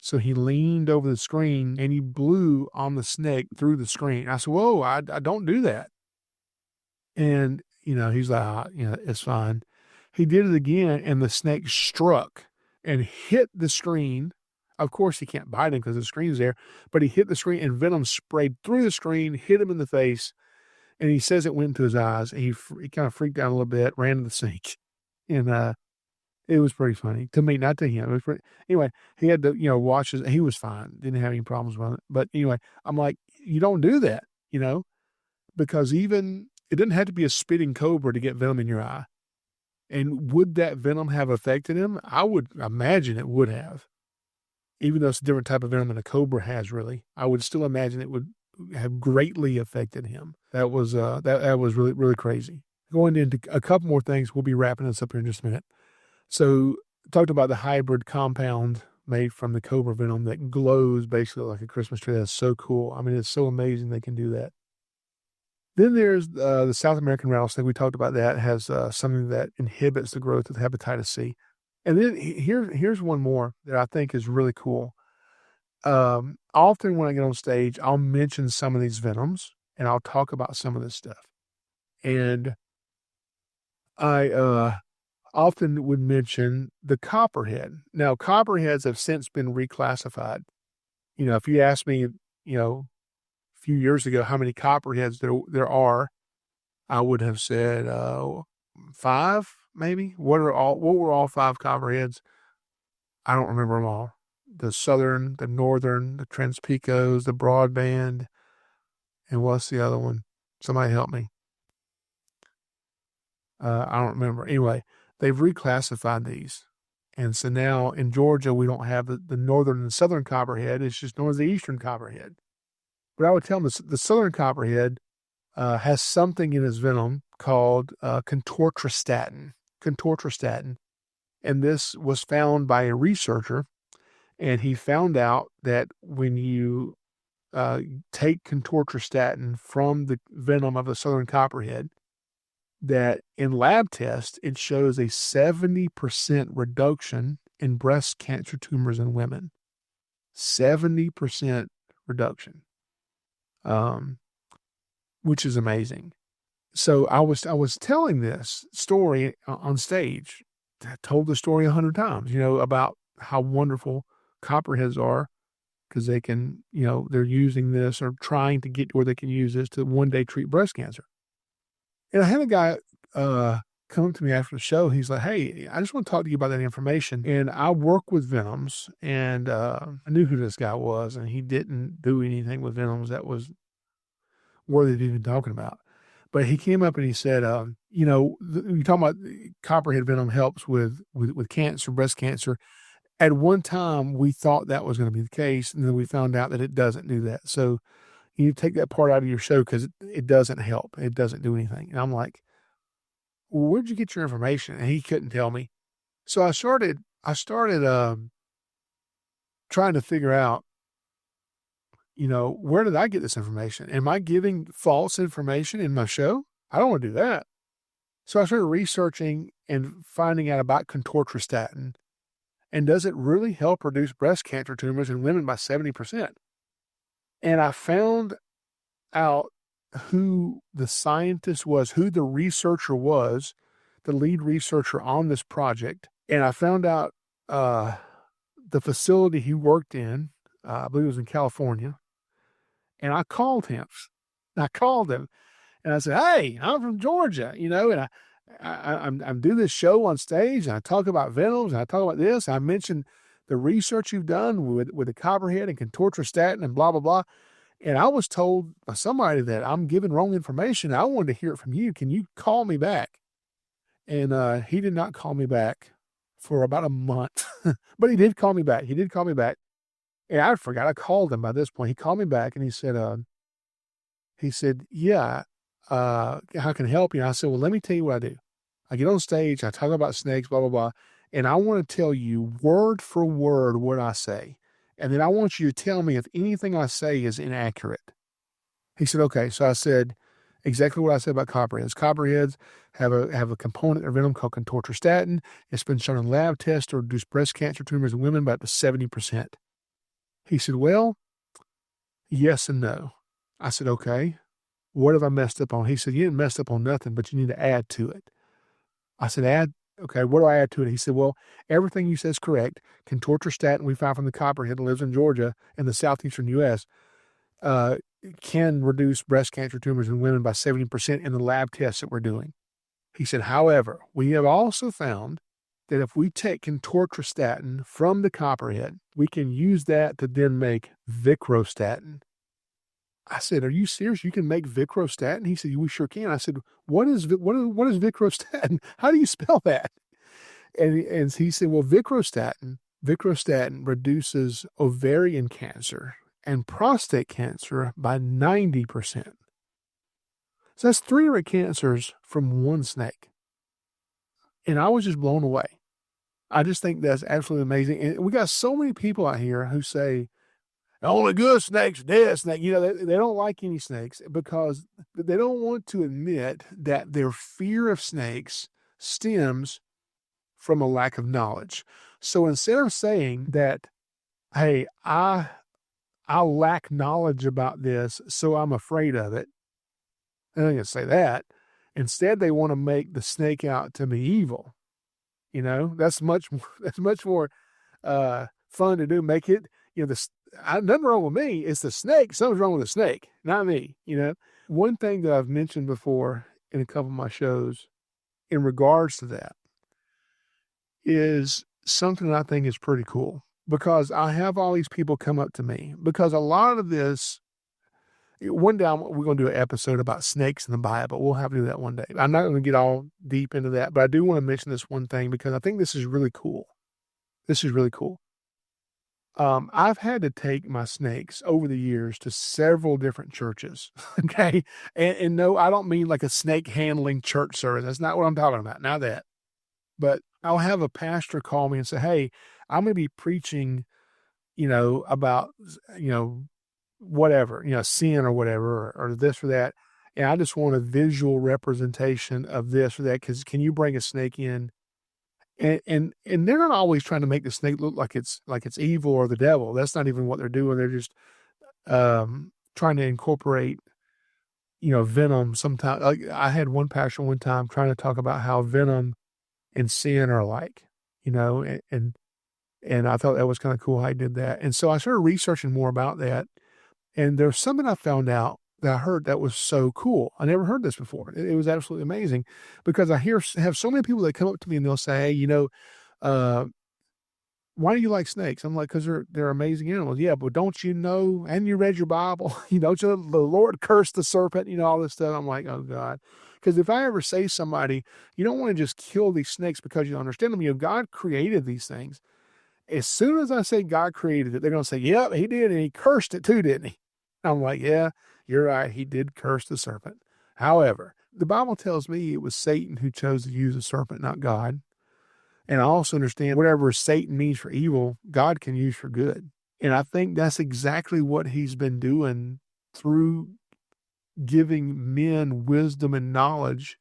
So he leaned over the screen and he blew on the snake through the screen. I said, whoa, I don't do that. And, he's like, it's fine. He did it again and the snake struck and hit the screen. Of course, he can't bite him because the screen's there, but he hit the screen and venom sprayed through the screen, hit him in the face. And he says it went into his eyes. He kind of freaked out a little bit, ran to the sink. And it was pretty funny to me, not to him. It was pretty, anyway, he had to, watch his, he was fine. Didn't have any problems with it. But anyway, I'm like, you don't do that, because even, it didn't have to be a spitting cobra to get venom in your eye. And would that venom have affected him? I would imagine it would have. Even though it's a different type of venom than a cobra has, really. I would still imagine it would have greatly affected him. That was that was really, really crazy. Going into a couple more things, we'll be wrapping this up here in just a minute. So, talked about the hybrid compound made from the cobra venom that glows basically like a Christmas tree. That's so cool. I mean, it's so amazing they can do that. Then there's the South American rattlesnake. We talked about that. It has something that inhibits the growth of hepatitis C. And then here's one more that I think is really cool. Often when I get on stage, I'll mention some of these venoms and I'll talk about some of this stuff. And I often would mention the copperhead. Now, copperheads have since been reclassified. If you ask me, a few years ago how many copperheads there are, I would have said 5, maybe. What were all 5 copperheads? I don't remember them all. The southern, the northern, the Transpicos, the broadband, and what's the other one? Somebody help me. I don't remember. Anyway, they've reclassified these. And so now in Georgia, we don't have the northern and southern copperhead. It's just known as the eastern copperhead. But I would tell them the southern copperhead has something in its venom called contortristatin. And this was found by a researcher. And he found out that when you take contortristatin from the venom of the southern copperhead, that in lab tests, it shows a 70% reduction in breast cancer tumors in women. 70% reduction, which is amazing. So I was telling this story on stage. I told the story 100 times, about how wonderful copperheads are, because they can, they're using this or trying to get where they can use this to one day treat breast cancer. And I had a guy come to me after the show. He's like, hey, I just want to talk to you about that information. And I work with venoms, and I knew who this guy was, and he didn't do anything with venoms that was worthy of even talking about. But he came up and he said, you're talking about copperhead venom helps with cancer, breast cancer. At one time, we thought that was going to be the case, and then we found out that it doesn't do that. So you take that part out of your show because it doesn't help. It doesn't do anything. And I'm like, well, where'd you get your information? And he couldn't tell me. So I started trying to figure out, where did I get this information? Am I giving false information in my show? I don't want to do that. So I started researching and finding out about contortristatin. And does it really help reduce breast cancer tumors in women by 70%? And I found out who the scientist was, who the researcher was, the lead researcher on this project. And I found out the facility he worked in, I believe it was in California. And I called him. And I said, hey, I'm from Georgia, and I'm doing this show on stage, and I talk about venoms, and I talk about this. I mentioned the research you've done with the copperhead and contortristatin and blah, blah, blah. And I was told by somebody that I'm giving wrong information. I wanted to hear it from you. Can you call me back? And he did not call me back for about a month, but he did call me back. He did call me back. And I forgot I called him by this point. He called me back and he said, yeah, how can I help you? And I said, well, let me tell you what I do. I get on stage, I talk about snakes, blah, blah, blah. And I want to tell you word for word what I say. And then I want you to tell me if anything I say is inaccurate. He said, okay. So I said exactly what I said about copperheads. Copperheads have a component of venom called contortrostatin. It's been shown in lab tests to reduce breast cancer tumors in women by up to 70%. He said, well, yes and no. I said, okay. What have I messed up on? He said, you didn't mess up on nothing, but you need to add to it. I said, okay, what do I add to it? He said, well, everything you said is correct. Contortrostatin we found from the copperhead that lives in Georgia in the southeastern U.S. Can reduce breast cancer tumors in women by 70% in the lab tests that we're doing. He said, however, we have also found that if we take contortrostatin from the copperhead, we can use that to then make vicrostatin. I said, are you serious? You can make vicrostatin? He said, we sure can. I said, what is vicrostatin? How do you spell that? And he said, well, vicrostatin reduces ovarian cancer and prostate cancer by 90%. So that's 300 cancers from one snake. And I was just blown away. I just think that's absolutely amazing. And we got so many people out here who say, only good snakes, dead snake. You know, they don't like any snakes because they don't want to admit that their fear of snakes stems from a lack of knowledge. So instead of saying that, hey, I lack knowledge about this, so I'm afraid of it, they're not going to say that. Instead, they want to make the snake out to be evil. You know, that's much more fun to do. Make it, you know, nothing wrong with me. It's the snake. Something's wrong with the snake, not me. You know, one thing that I've mentioned before in a couple of my shows in regards to that is something that I think is pretty cool because I have all these people come up to me because a lot of this, one day we're going to do an episode about snakes in the Bible. We'll have to do that one day. I'm not going to get all deep into that, but I do want to mention this one thing because I think this is really cool. This is really cool. I've had to take my snakes over the years to several different churches. Okay. And no, I don't mean like a snake handling church service. That's not what I'm talking about. Not that. But I'll have a pastor call me and say, hey, I'm going to be preaching, you know, about, you know, whatever, you know, sin or whatever, or this or that. And I just want a visual representation of this or that. Cause can you bring a snake in? And they're not always trying to make the snake look like it's evil or the devil. That's not even what they're doing. They're just trying to incorporate, you know, venom. Sometimes, like I had one pastor one time trying to talk about how venom and sin are alike, you know, and I thought that was kind of cool how he did that. And so I started researching more about that, and there's something I found out that I heard that was so cool. I never heard this before. It was absolutely amazing because I have so many people that come up to me and they'll say, hey, you know, why do you like snakes? I'm like, because they're amazing animals. Yeah, but don't you know, and you read your Bible, you know, the Lord cursed the serpent, you know, all this stuff. I'm like, oh God. Because if I ever say somebody, you don't want to just kill these snakes because you don't understand them. You know, God created these things. As soon as I say God created it, they're going to say, yep, he did. And he cursed it too, didn't he? I'm like, yeah, you're right. He did curse the serpent. However, the Bible tells me it was Satan who chose to use the serpent, not God. And I also understand whatever Satan means for evil, God can use for good. And I think that's exactly what he's been doing through giving men wisdom and knowledge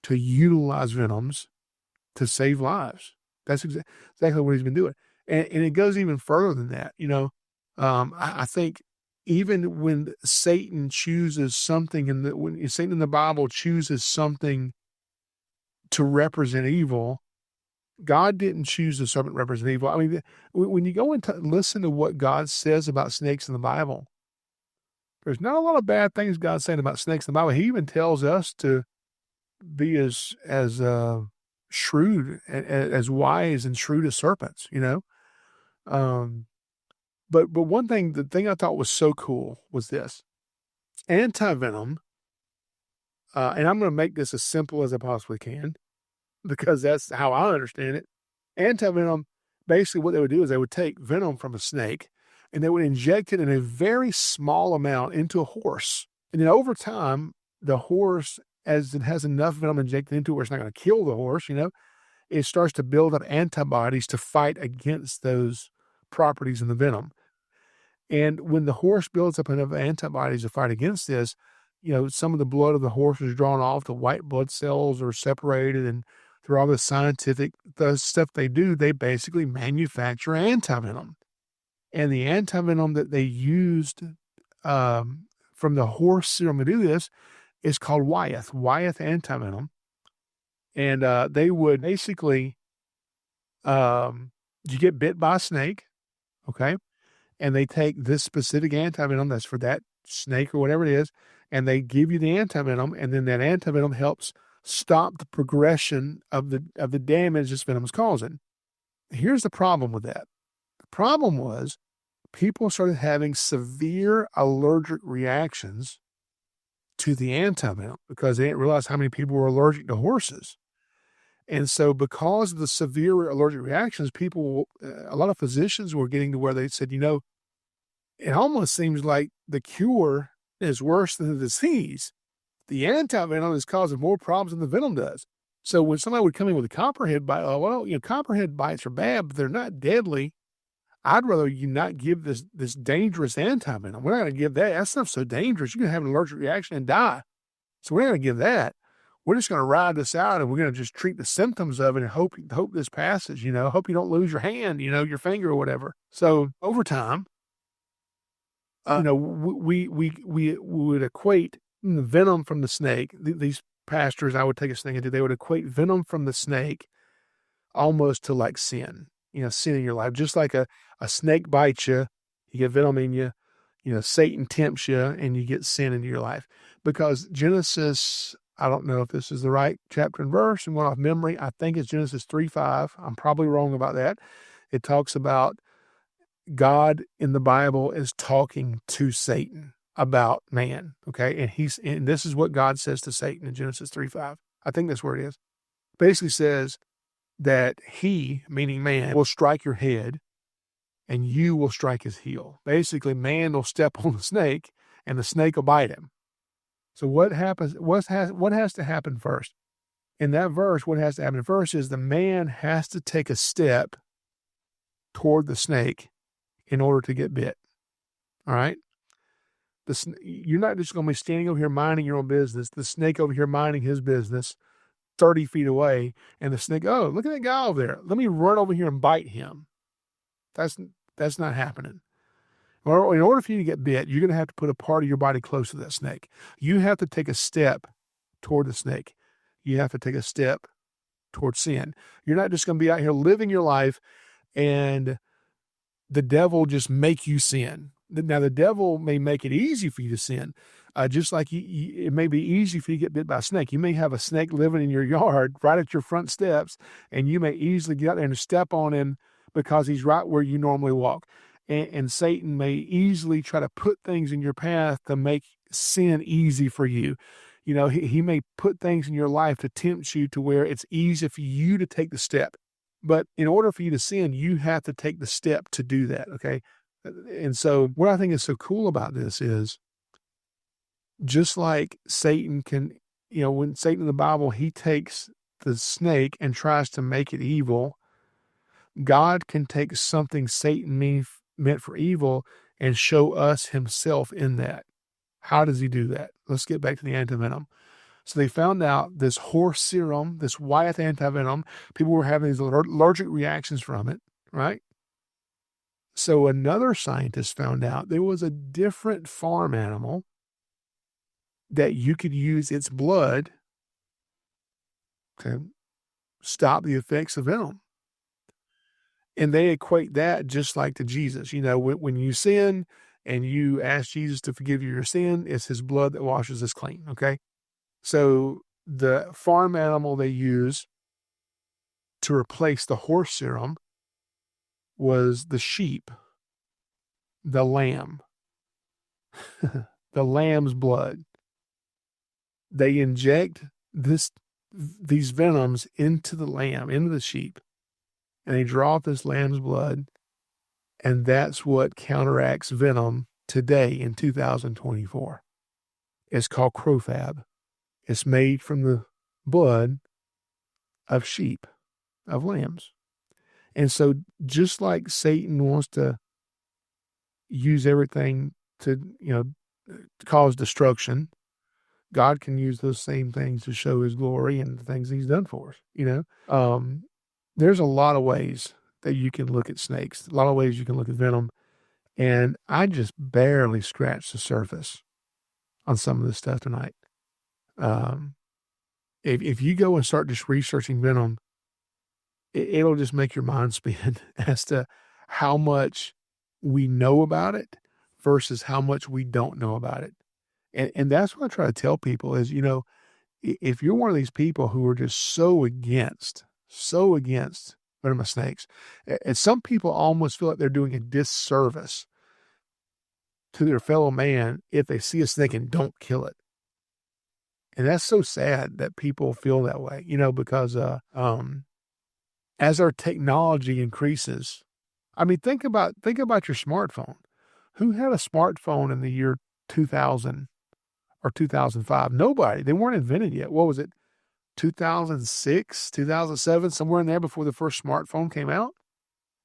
to utilize venoms to save lives. That's exactly what he's been doing. And it goes even further than that. You know, I think even when Satan chooses something when Satan in the Bible chooses something to represent evil, God didn't choose the serpent to represent evil. I mean, when you go and listen to what God says about snakes in the Bible, there's not a lot of bad things God's saying about snakes in the Bible. He even tells us to be as shrewd, as wise and shrewd as serpents, you know? But the thing I thought was so cool was this. Anti-venom, and I'm going to make this as simple as I possibly can because that's how I understand it. Anti-venom, basically what they would do is they would take venom from a snake and they would inject it in a very small amount into a horse. And then over time, the horse, as it has enough venom injected into it where it's not going to kill the horse, it starts to build up antibodies to fight against those properties in the venom. And when the horse builds up enough antibodies to fight against this, some of the blood of the horse is drawn off, the white blood cells are separated, and through all the scientific stuff they do, they basically manufacture antivenom. And the antivenom that they used from the horse serum to do this is called Wyeth antivenom. And they would basically, you get bit by a snake, okay? And they take this specific antivenom that's for that snake or whatever it is, and they give you the antivenom, and then that antivenom helps stop the progression of the damage this venom is causing. Here's the problem with that. The problem was people started having severe allergic reactions to the antivenom because they didn't realize how many people were allergic to horses. And so because of the severe allergic reactions, a lot of physicians were getting to where they said, it almost seems like the cure is worse than the disease. The antivenom is causing more problems than the venom does. So when somebody would come in with a copperhead bite, copperhead bites are bad, but they're not deadly. I'd rather you not give this dangerous antivenom. We're not going to give that. That stuff's so dangerous. You're going to have an allergic reaction and die. So we're not going to give that. We're just going to ride this out, and we're going to just treat the symptoms of it and hope this passes. Hope you don't lose your hand, your finger or whatever. So over time, we would equate the venom from the snake. These pastors I would take a snake into, they would equate venom from the snake almost to like sin. Sin in your life. Just like a snake bites you, you get venom in you. Satan tempts you, and you get sin into your life. Because Genesis, I don't know if this is the right chapter and verse, and going off memory, I think it's Genesis 3:5. I'm probably wrong about that. It talks about God in the Bible is talking to Satan about man, okay? And this is what God says to Satan in Genesis 3:5. I think that's where it is. Basically says that he, meaning man, will strike your head and you will strike his heel. Basically, man will step on the snake and the snake will bite him. So what happens? What has to happen first? In that verse, what has to happen first is the man has to take a step toward the snake in order to get bit. All right? You're not just going to be standing over here minding your own business, the snake over here minding his business 30 feet away, and the snake, oh, look at that guy over there. Let me run over here and bite him. That's not happening. Well, in order for you to get bit, you're going to have to put a part of your body close to that snake. You have to take a step toward the snake. You have to take a step toward sin. You're not just going to be out here living your life and the devil just make you sin. Now, the devil may make it easy for you to sin, just like it may be easy for you to get bit by a snake. You may have a snake living in your yard right at your front steps, and you may easily get out there and step on him because he's right where you normally walk. And Satan may easily try to put things in your path to make sin easy for you. He may put things in your life to tempt you to where it's easy for you to take the step. But in order for you to sin, you have to take the step to do that, okay? And so what I think is so cool about this is just like Satan can, when Satan in the Bible, he takes the snake and tries to make it evil, God can take something Satan meant for evil and show us himself in that. How does he do that? Let's get back to the antivenom. So they found out this horse serum, this Wyeth antivenom, people were having these allergic reactions from it, right? So another scientist found out there was a different farm animal that you could use its blood to stop the effects of venom. And they equate that just like to Jesus. When you sin and you ask Jesus to forgive you your sin, it's his blood that washes us clean, okay? So the farm animal they use to replace the horse serum was the sheep. the lamb, the lamb's blood. They inject these venoms into the lamb, into the sheep, and they draw up this lamb's blood, and that's what counteracts venom today in 2024. It's called crofab. It's made from the blood of sheep, of lambs. And so just like Satan wants to use everything to, cause destruction, God can use those same things to show his glory and the things he's done for us, There's a lot of ways that you can look at snakes, a lot of ways you can look at venom. And I just barely scratched the surface on some of this stuff tonight. If you go and start just researching venom, it'll just make your mind spin as to how much we know about it versus how much we don't know about it. And that's what I try to tell people is, if you're one of these people who are just so against venomous snakes, and some people almost feel like they're doing a disservice to their fellow man if they see a snake and don't kill it. And that's so sad that people feel that way, because as our technology increases, I mean, think about your smartphone. Who had a smartphone in the year 2000 or 2005? Nobody. They weren't invented yet. What was it? 2006, 2007, somewhere in there before the first smartphone came out.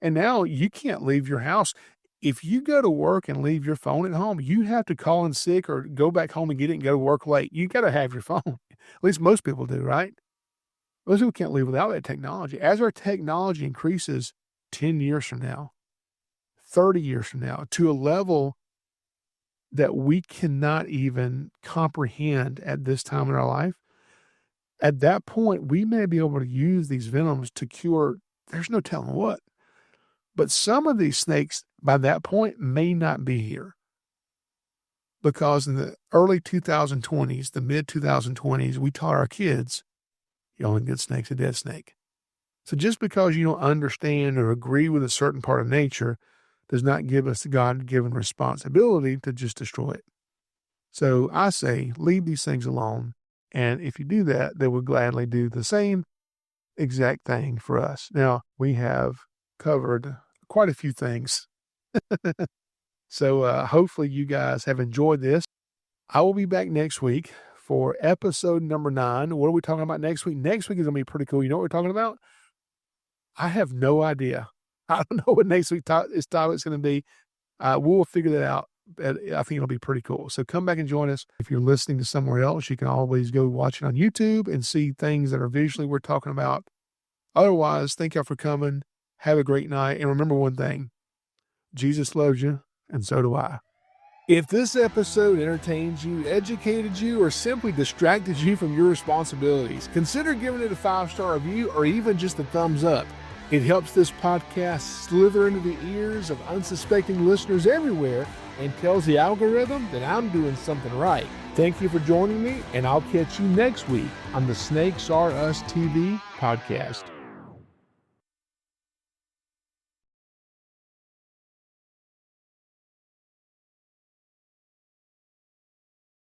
And now you can't leave your house. If you go to work and leave your phone at home, you have to call in sick or go back home and get it and go to work late. You got to have your phone. At least most people do, right? Most people can't live without that technology. As our technology increases 10 years from now, 30 years from now, to a level that we cannot even comprehend at this time in our life, at that point, we may be able to use these venoms to cure, there's no telling what. But some of these snakes, by that point, may not be here. Because in the early 2020s, the mid-2020s, we taught our kids, the only good snake's a dead snake. So just because you don't understand or agree with a certain part of nature does not give us the God-given responsibility to just destroy it. So I say, leave these things alone. And if you do that, they will gladly do the same exact thing for us. Now, we have covered quite a few things. So hopefully you guys have enjoyed this. I will be back next week for episode number 9. What are we talking about next week? Next week is going to be pretty cool. You know what we're talking about? I have no idea. I don't know what next week's topic is going to be. We'll figure that out. I think it'll be pretty cool. So come back and join us. If you're listening to somewhere else, you can always go watch it on YouTube and see things that are visually we're talking about. Otherwise, thank y'all for coming. Have a great night. And remember one thing, Jesus loves you, and so do I. If this episode entertains you, educated you, or simply distracted you from your responsibilities, consider giving it a 5-star review or even just a thumbs up. It helps this podcast slither into the ears of unsuspecting listeners everywhere and tells the algorithm that I'm doing something right. Thank you for joining me, and I'll catch you next week on the Snakes Are Us TV podcast.